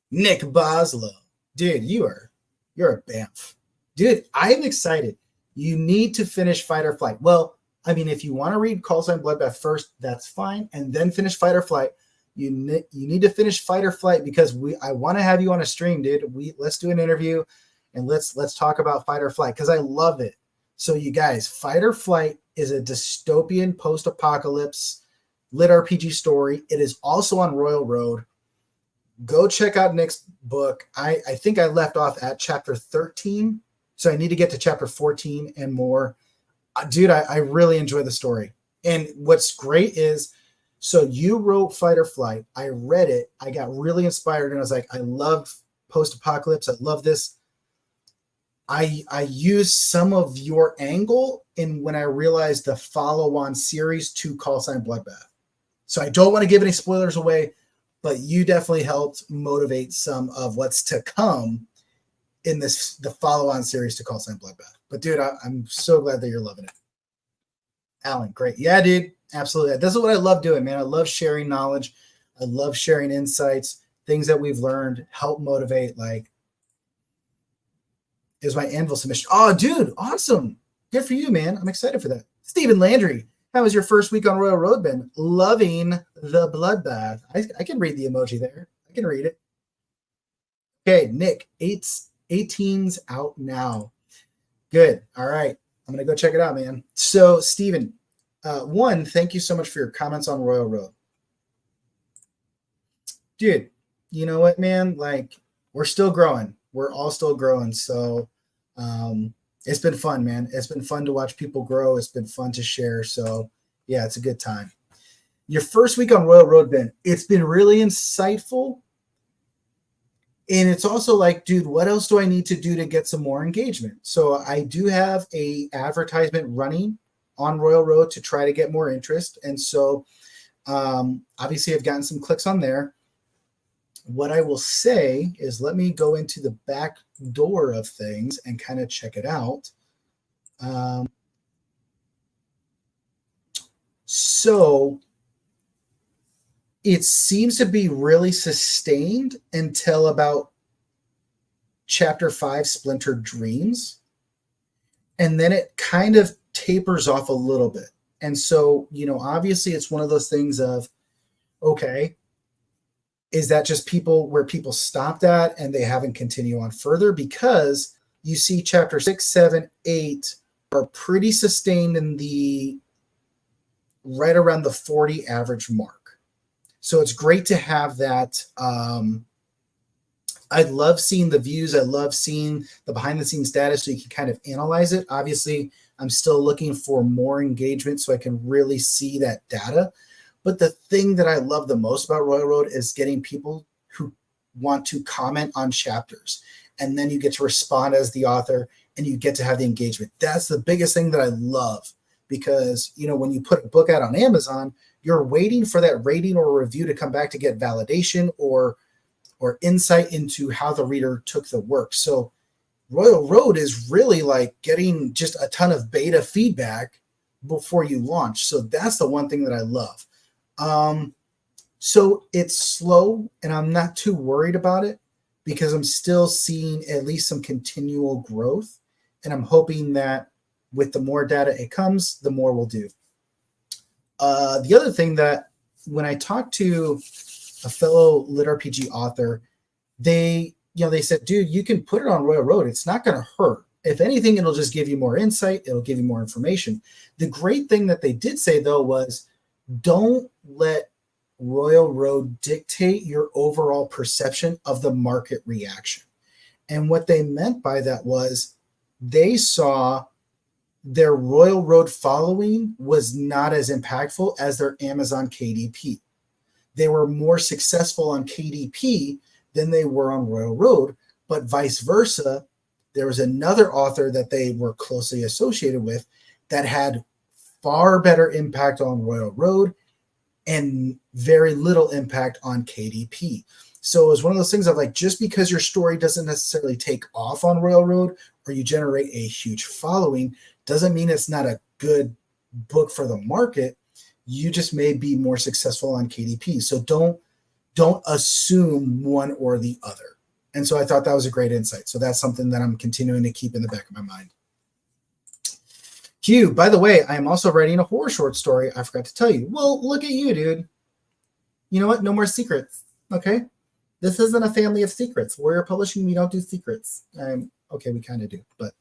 Nick Boslow. Dude, you're a bamf. Dude, I'm excited. You need to finish Fight or Flight. Well, I mean, if you want to read Call Sign Bloodbath first, that's fine, and then finish Fight or Flight. You need to finish Fight or Flight because I want to have you on a stream, dude. Let's do an interview and let's talk about Fight or Flight because I love it. So you guys, Fight or Flight is a dystopian post-apocalypse lit RPG story. It is also on Royal Road. Go check out Nick's book. I think I left off at chapter 13, so I need to get to chapter 14 and more. Dude, I really enjoy the story. And what's great is, so you wrote Fight or Flight. I read it. I got really inspired, and I was like, I love post-apocalypse. I love this. I used some of your angle in when I realized the follow-on series to Call Sign Bloodbath. So I don't want to give any spoilers away, but you definitely helped motivate some of what's to come in the follow-on series to Call Sign Bloodbath. But dude, I'm so glad that you're loving it. Alan, great. Yeah, dude, absolutely. This is what I love doing, man. I love sharing knowledge. I love sharing insights, things that we've learned, help motivate. Like, is my Anvil submission. Oh, dude, awesome. Good for you, man. I'm excited for that. Stephen Landry, how was your first week on Royal Road been? Loving the bloodbath. I can read the emoji there. I can read it. Okay, Nick, 18's out now. Good. All right. I'm going to go check it out, man. So, Stephen, one, thank you so much for your comments on Royal Road. Dude, you know what, man? Like, we're still growing. We're all still growing. So, it's been fun, man. It's been fun to watch people grow. It's been fun to share. So, yeah, it's a good time. Your first week on Royal Road, Ben, it's been really insightful. And it's also like, dude, what else do I need to do to get some more engagement? So I do have a advertisement running on Royal Road to try to get more interest. And so obviously I've gotten some clicks on there. What I will say is let me go into the back door of things and kind of check it out. So it seems to be really sustained until about chapter 5, Splintered Dreams. And then it kind of tapers off a little bit. And so, you know, obviously it's one of those things of, okay, is that just where people stopped at and they haven't continued on further? Because you see chapter 6, 7, 8 are pretty sustained in the right around the 40 average mark. So it's great to have that. I love seeing the views. I love seeing the behind the scenes data so you can kind of analyze it. Obviously, I'm still looking for more engagement so I can really see that data. But the thing that I love the most about Royal Road is getting people who want to comment on chapters, and then you get to respond as the author, and you get to have the engagement. That's the biggest thing that I love, because, you know, when you put a book out on Amazon, you're waiting for that rating or review to come back to get validation or insight into how the reader took the work. So Royal Road is really like getting just a ton of beta feedback before you launch. So that's the one thing that I love. So it's slow, and I'm not too worried about it because I'm still seeing at least some continual growth. And I'm hoping that with the more data it comes, the more we'll do. The other thing that when I talked to a fellow lit RPG author, they said, dude, you can put it on Royal Road. It's not going to hurt. If anything, it'll just give you more insight. It'll give you more information. The great thing that they did say, though, was don't let Royal Road dictate your overall perception of the market reaction. And what they meant by that was they saw their Royal Road following was not as impactful as their Amazon KDP. They were more successful on KDP than they were on Royal Road, but vice versa. There was another author that they were closely associated with that had far better impact on Royal Road and very little impact on KDP. So it was one of those things of like, just because your story doesn't necessarily take off on Royal Road or you generate a huge following doesn't mean it's not a good book for the market. You just may be more successful on KDP. So don't assume one or the other. And so I thought that was a great insight. So that's something that I'm continuing to keep in the back of my mind. Q, by the way, I am also writing a horror short story. I forgot to tell you. Well, look at you, dude. You know what? No more secrets. Okay. This isn't a family of secrets. Warrior Publishing, we don't do secrets. Okay, we kind of do, but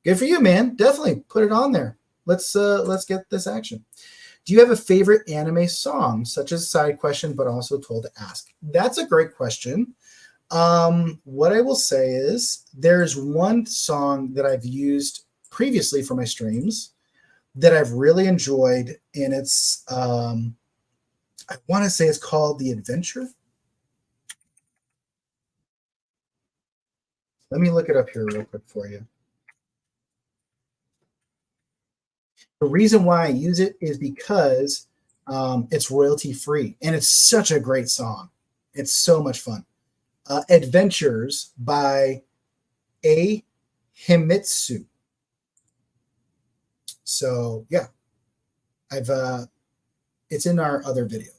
good for you, man. Definitely put it on there. Let's get this action. Do you have a favorite anime song, such as Side Question, but also Told to Ask? That's a great question. What I will say is there's one song that I've used previously for my streams that I've really enjoyed, and it's I want to say it's called The Adventure. Let me look it up here real quick for you. The reason why I use it is because it's royalty free, and it's such a great song. It's so much fun. Adventures by A. Himitsu. So yeah, it's in our other video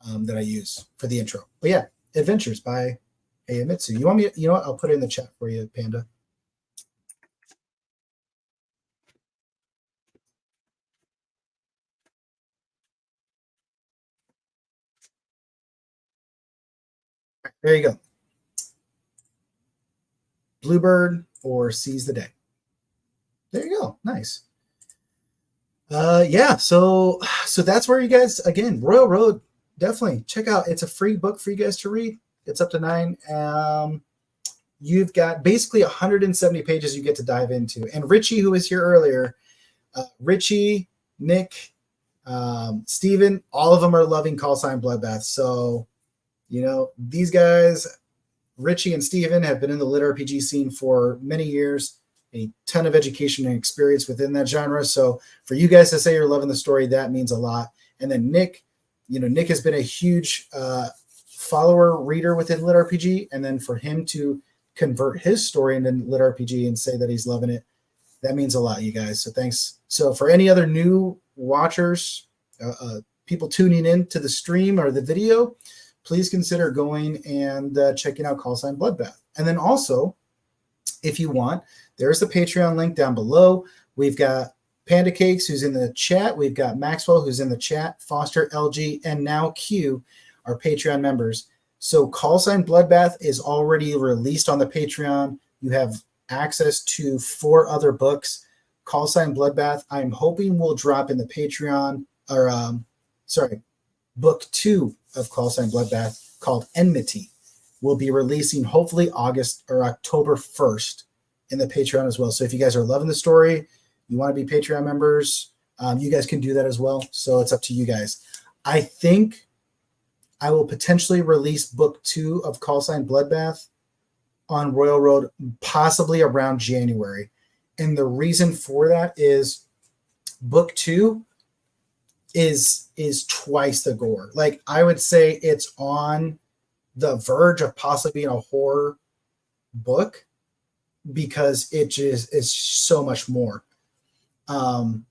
that I use for the intro. But yeah, Adventures by A. Himitsu. You want me? You know what? I'll put it in the chat for you, Panda. There you go. Bluebird or Seize the Day. There you go. Nice. Yeah, so that's where you guys, again, Royal Road, definitely check out. It's a free book for you guys to read. It's up to 9. You've got basically 170 pages you get to dive into. And Richie, who was here earlier, Richie, Nick, Steven, all of them are loving Call Sign Bloodbath. So, you know, these guys, Richie and Steven, have been in the lit RPG scene for many years, a ton of education and experience within that genre. So for you guys to say you're loving the story, that means a lot. And then Nick, you know, Nick has been a huge follower reader within lit RPG. And then for him to convert his story into lit RPG and say that he's loving it, that means a lot, you guys. So thanks. So for any other new watchers, people tuning in to the stream or the video, please consider going and checking out Call Sign Bloodbath. And then also, if you want, there's the Patreon link down below. We've got Panda Cakes, who's in the chat. We've got Maxwell, who's in the chat. Foster, LG, and now Q are Patreon members. So Call Sign Bloodbath is already released on the Patreon. You have access to 4 other books. Call Sign Bloodbath, I'm hoping will drop in the Patreon, or book 2 of Call Sign Bloodbath called Enmity will be releasing hopefully August or October 1st in the Patreon as well. So if you guys are loving the story, you want to be Patreon members, you guys can do that as well. So it's up to you guys. I think I will potentially release book 2 of Call Sign Bloodbath on Royal Road, possibly around January. And the reason for that is book 2 is twice the gore. Like, I would say it's on the verge of possibly being a horror book because it just is so much more. And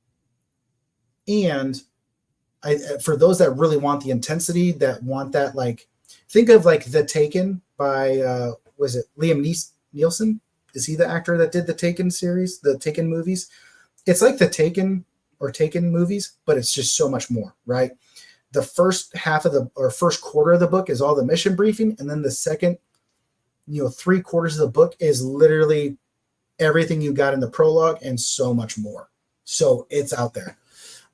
for those that really want the intensity, that want that, like, think of like The Taken by was it Liam Neeson? Is he the actor that did the Taken series, the Taken movies? It's like the Taken or Taken movies, but it's just so much more, right? The first half of the or first quarter of the book is all the mission briefing, and then the second, 3/4 of the book is literally everything you got in the prologue and so much more. So it's out there.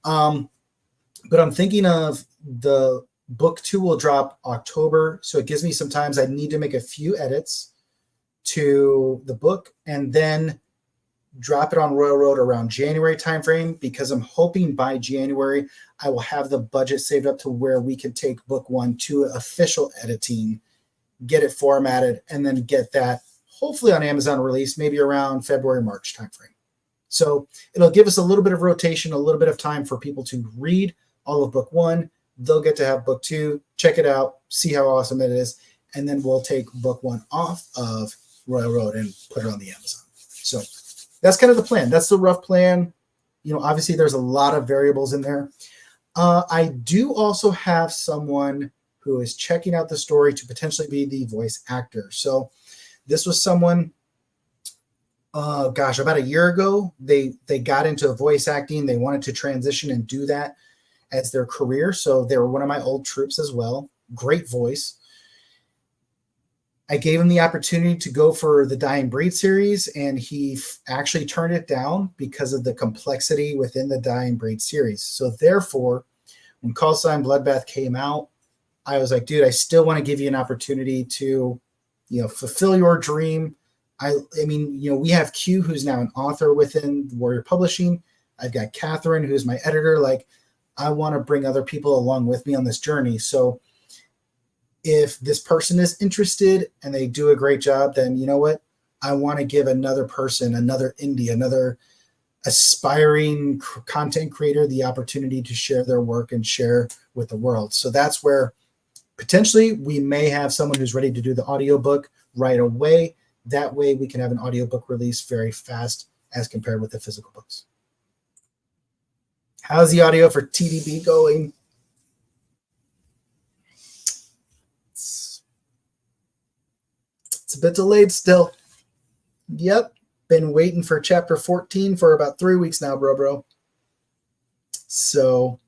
But I'm thinking of the book 2 will drop October, so it gives me some time. I need to make a few edits to the book and then drop it on Royal Road around January timeframe, because I'm hoping by January I will have the budget saved up to where we can take book 1 to official editing, get it formatted, and then get that hopefully on Amazon release maybe around February, March timeframe. So it'll give us a little bit of rotation, a little bit of time for people to read all of book 1. They'll get to have book 2, check it out, see how awesome it is, and then we'll take book 1 off of Royal Road and put it on the Amazon. So that's kind of the plan. That's the rough plan. Obviously there's a lot of variables in there. I do also have someone who is checking out the story to potentially be the voice actor. So this was someone, about a year ago, they got into voice acting. They wanted to transition and do that as their career. So they were one of my old troops as well. Great voice. I gave him the opportunity to go for the Dying Breed series, and he actually turned it down because of the complexity within the Dying Breed series. So therefore, when Call Sign Bloodbath came out, I was like, dude, I still want to give you an opportunity to, fulfill your dream. I mean, we have Q, who's now an author within Warrior Publishing. I've got Catherine, who's my editor. Like, I want to bring other people along with me on this journey. So if this person is interested and they do a great job, then you know what? I want to give another person, another indie, another aspiring content creator the opportunity to share their work and share with the world. So that's where potentially we may have someone who's ready to do the audiobook right away. That way we can have an audiobook release very fast as compared with the physical books. How's the audio for TDB going? It's a bit delayed still. Yep. Been waiting for chapter 14 for about 3 weeks now, bro. So,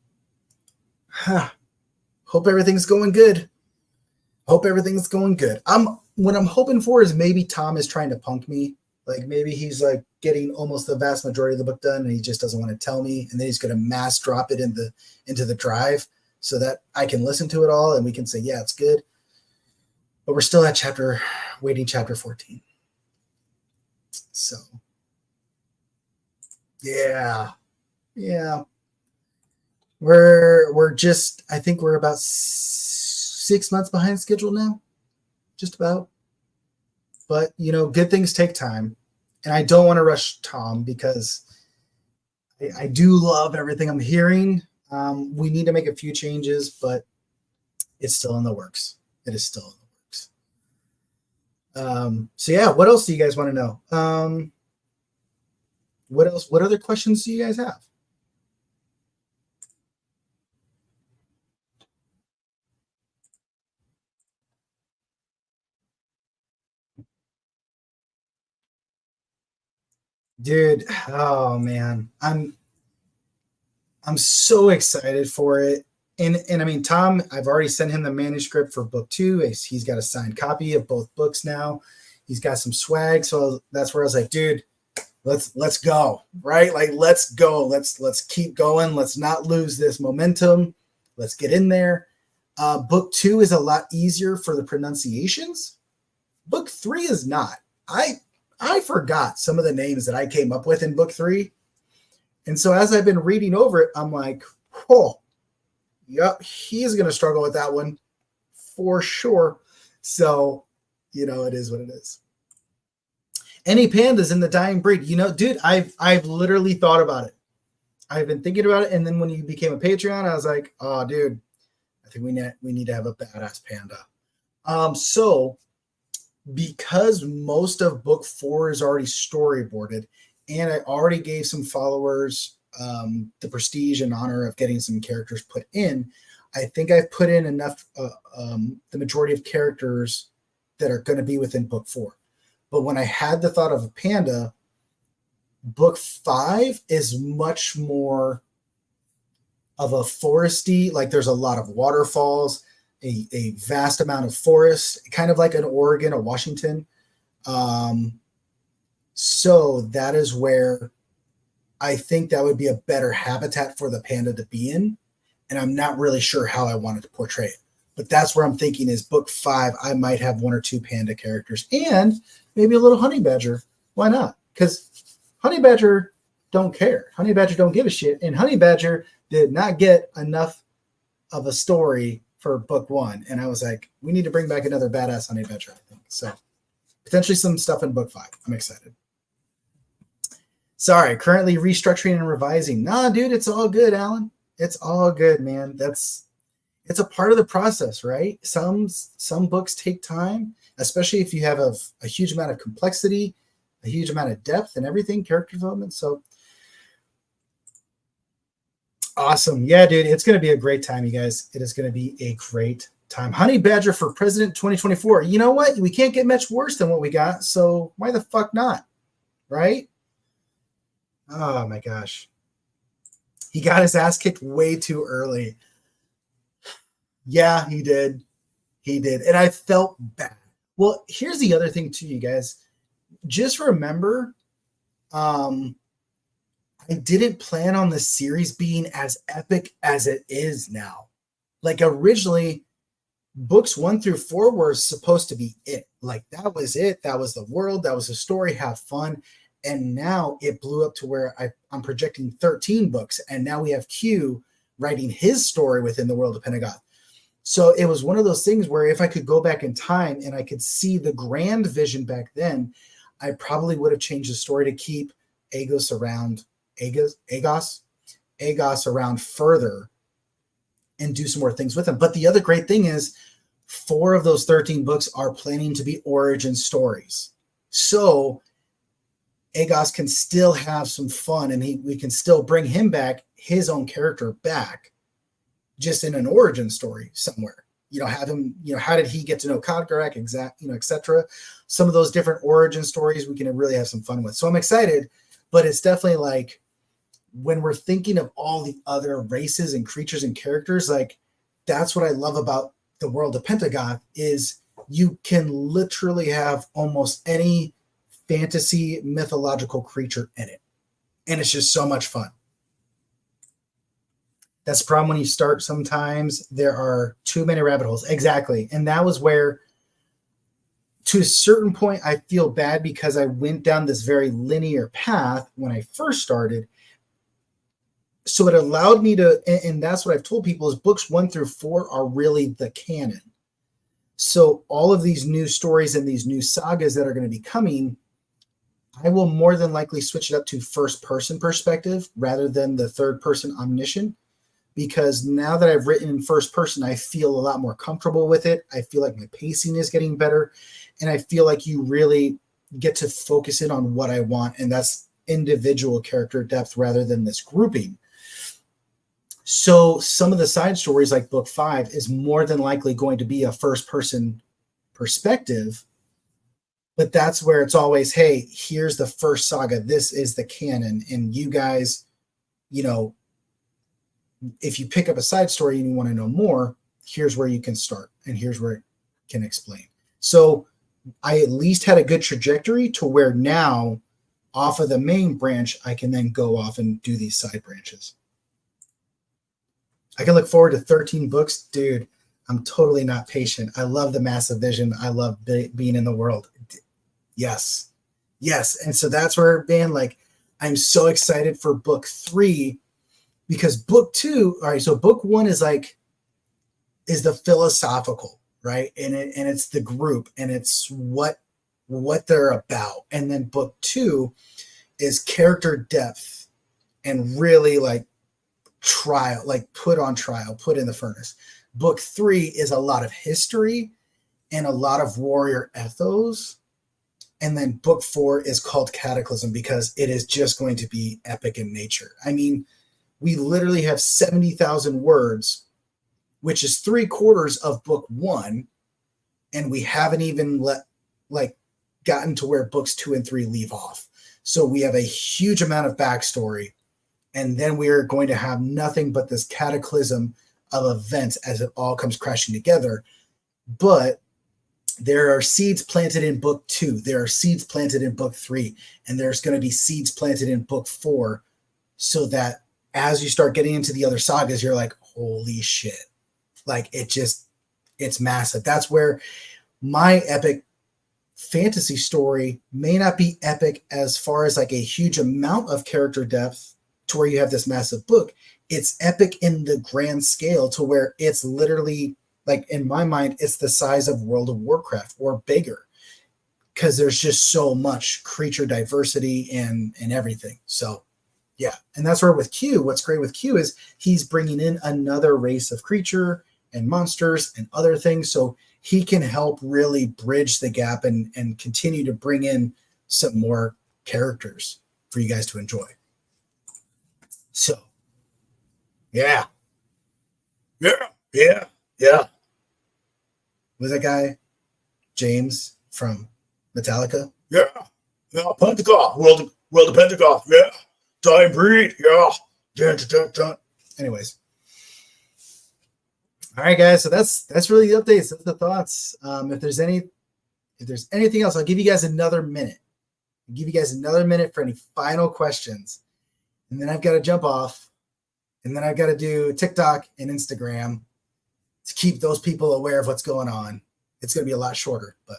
hope everything's going good. What I'm hoping for is maybe Tom is trying to punk me. Like, maybe he's like getting almost the vast majority of the book done and he just doesn't want to tell me. And then he's going to mass drop it into the drive so that I can listen to it all and we can say, yeah, it's good. But we're still at waiting chapter 14. So, yeah. We're just, I think we're about 6 months behind schedule now, just about. But, good things take time. And I don't want to rush Tom because I do love everything I'm hearing. We need to make a few changes, but it's still in the works. It is still in the works. So yeah, what else do you guys want to know? What else? What other questions do you guys have? Dude, oh man, I'm so excited for it. And I mean, Tom, I've already sent him the manuscript for book 2. He's got a signed copy of both books now. He's got some swag. So that's where I was like, dude, let's go, right? Like, let's go. Let's keep going. Let's not lose this momentum. Let's get in there. Book 2 is a lot easier for the pronunciations. Book 3 is not. I forgot some of the names that I came up with in book 3. And so as I've been reading over it, I'm like, oh, yep, he's going to struggle with that one. for sure. So, it is what it is. Any pandas in the dying breed? Dude, I've literally thought about it. I've been thinking about it, and then when you became a Patreon, I was like, oh, dude, I think we need to have a badass panda. So because most of book 4 is already storyboarded, and I already gave some followers the prestige and honor of getting some characters put in, I think I've put in enough, the majority of characters that are going to be within book 4. But when I had the thought of a panda, book 5 is much more of a foresty, like there's a lot of waterfalls, a vast amount of forest, kind of like an Oregon or Washington. So that is where I think that would be a better habitat for the panda to be in. And I'm not really sure how I wanted to portray it. But that's where I'm thinking is book 5, I might have 1 or 2 panda characters and maybe a little honey badger. Why not? Because honey badger don't care. Honey badger don't give a shit. And honey badger did not get enough of a story for book 1. And I was like, we need to bring back another badass honey badger, I think. So potentially some stuff in book 5. I'm excited. Sorry, currently restructuring and revising. Nah, dude, it's all good, Alan. It's all good, man. It's a part of the process, right? Some books take time, especially if you have a huge amount of complexity, a huge amount of depth and everything, character development. So awesome. Yeah, dude, it's going to be a great time, you guys. It is going to be a great time. Honey Badger for President 2024. You know what? We can't get much worse than what we got. So why the fuck not? Right? Oh my gosh. He got his ass kicked way too early. Yeah, he did. He did. And I felt bad. Well, here's the other thing too, you guys. Just remember, I didn't plan on the series being as epic as it is now. Like originally, books 1 through 4 were supposed to be it. Like that was it. That was the world. That was the story. Have fun. And now it blew up to where I'm projecting 13 books. And now we have Q writing his story within the world of Pentagon. So it was one of those things where if I could go back in time and I could see the grand vision back then, I probably would have changed the story to keep Agos around further and do some more things with him. But the other great thing is 4 of those 13 books are planning to be origin stories. So Agos can still have some fun and we can still bring him back, his own character back, just in an origin story somewhere. Have him, how did he get to know Kodgarak, etc. Some of those different origin stories we can really have some fun with. So I'm excited, but it's definitely like when we're thinking of all the other races and creatures and characters, like that's what I love about the world of Pentagon is you can literally have almost any fantasy mythological creature in it. And it's just so much fun. That's the problem when you start. Sometimes there are too many rabbit holes. Exactly. And that was where, to a certain point, I feel bad because I went down this very linear path when I first started. So it allowed me to, and that's what I've told people, is books 1 through 4 are really the canon. So all of these new stories and these new sagas that are going to be coming, I will more than likely switch it up to first person perspective rather than the third person omniscient. Because now that I've written in first person, I feel a lot more comfortable with it. I feel like my pacing is getting better. And I feel like you really get to focus in on what I want. And that's individual character depth rather than this grouping. So some of the side stories like book 5 is more than likely going to be a first person perspective. But that's where it's always, hey, here's the first saga. This is the canon. And you guys, if you pick up a side story and you want to know more, here's where you can start and here's where it can explain. So I at least had a good trajectory to where now off of the main branch, I can then go off and do these side branches. I can look forward to 13 books. Dude, I'm totally not patient. I love the massive vision. I love being in the world. Yes. And so that's where, man, like, I'm so excited for book 3 because book 2, all right, so book 1 is the philosophical, right? And it's the group, and it's what they're about. And then book 2 is character depth and really like trial, like put on trial, put in the furnace. Book 3 is a lot of history and a lot of warrior ethos. And then book 4 is called Cataclysm because it is just going to be epic in nature. I mean, we literally have 70,000 words, which is 3/4 of book 1. And we haven't even gotten to where books 2 and 3 leave off. So we have a huge amount of backstory. And then we're going to have nothing but this cataclysm of events as it all comes crashing together. But there are seeds planted in book 2. There are seeds planted in book 3. And there's going to be seeds planted in book 4 so that as you start getting into the other sagas, you're like, holy shit. Like it's massive. That's where my epic fantasy story may not be epic as far as like a huge amount of character depth to where you have this massive book. It's epic in the grand scale to where it's literally, like in my mind, it's the size of World of Warcraft or bigger, because there's just so much creature diversity and everything. So yeah, and that's where with Q, what's great with Q is he's bringing in another race of creature and monsters and other things, so he can help really bridge the gap and continue to bring in some more characters for you guys to enjoy. So yeah. Was that guy James from Metallica? Yeah, Pentecost, World of Pentecost, yeah, Die Breed, yeah. Dun, dun, dun. Anyways, all right, guys. So that's really the updates. That's the thoughts. If there's anything else, I'll give you guys another minute. I'll give you guys another minute for any final questions, and then I've got to jump off, and then I've got to do TikTok and Instagram to keep those people aware of what's going on. It's going to be a lot shorter, but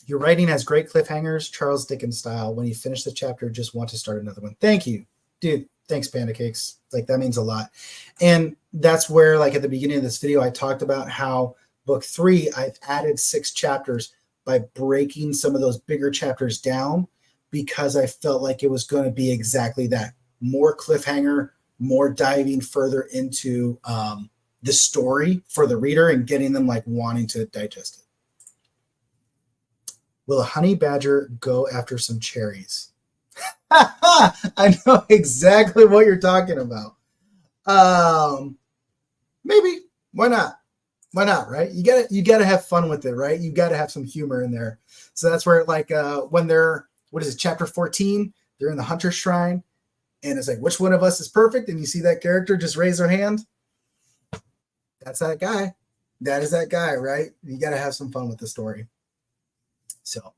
your writing has great cliffhangers, Charles Dickens style. When you finish the chapter, just want to start another one. Thank you, dude. Thanks, Panda Cakes. Like, that means a lot. And that's where, like, at the beginning of this video, I talked about how book 3, I've added 6 chapters by breaking some of those bigger chapters down because I felt like it was going to be exactly that. More cliffhanger, more diving further into the story for the reader and getting them, like, wanting to digest it. Will a honey badger go after some cherries? I know exactly what you're talking about. Maybe. Why not? Why not, right? You gotta have fun with it, right? You gotta have some humor in there. So that's where, like, when they're, what is it, chapter 14, they're in the hunter shrine, and it's like, which one of us is perfect? And you see that character just raise their hand. That's that guy. That is that guy, right? You gotta have some fun with the story. So,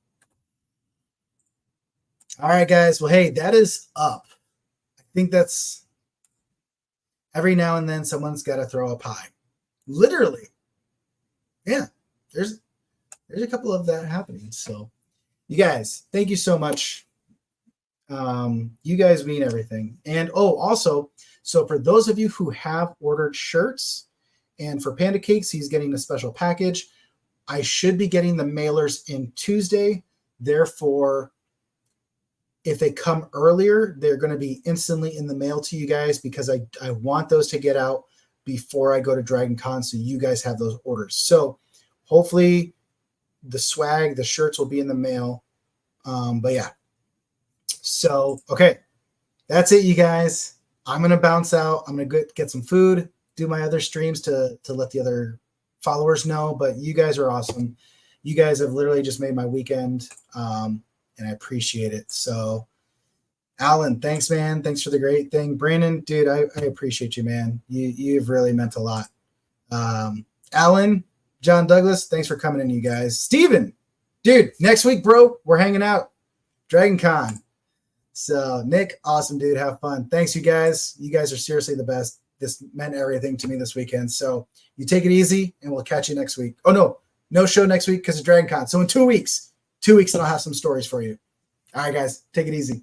all right, guys. Well, hey, that is up. I think that's every now and then someone's got to throw a pie. Literally. Yeah, there's a couple of that happening. So, you guys, thank you so much. You guys mean everything. And also, so for those of you who have ordered shirts, and for Panda Cakes, he's getting a special package. I should be getting the mailers in Tuesday. Therefore, if they come earlier, they're going to be instantly in the mail to you guys because I want those to get out before I go to Dragon Con so you guys have those orders. So hopefully the swag, the shirts will be in the mail. But yeah. So, okay. That's it, you guys. I'm going to bounce out. I'm going to get some food, do my other streams to let the other followers know, but you guys are awesome. You guys have literally just made my weekend, and I appreciate it. So, Alan, thanks, man. Thanks for the great thing. Brandon, dude, I appreciate you, man. You've really meant a lot. Alan, John Douglas, thanks for coming in, you guys. Steven, dude, next week, bro, we're hanging out. Dragon Con. So, Nick, awesome, dude. Have fun. Thanks, you guys. You guys are seriously the best. This meant everything to me this weekend. So you take it easy, and we'll catch you next week. Oh, no show next week because of Dragon Con. So in 2 weeks, and I'll have some stories for you. All right, guys, take it easy.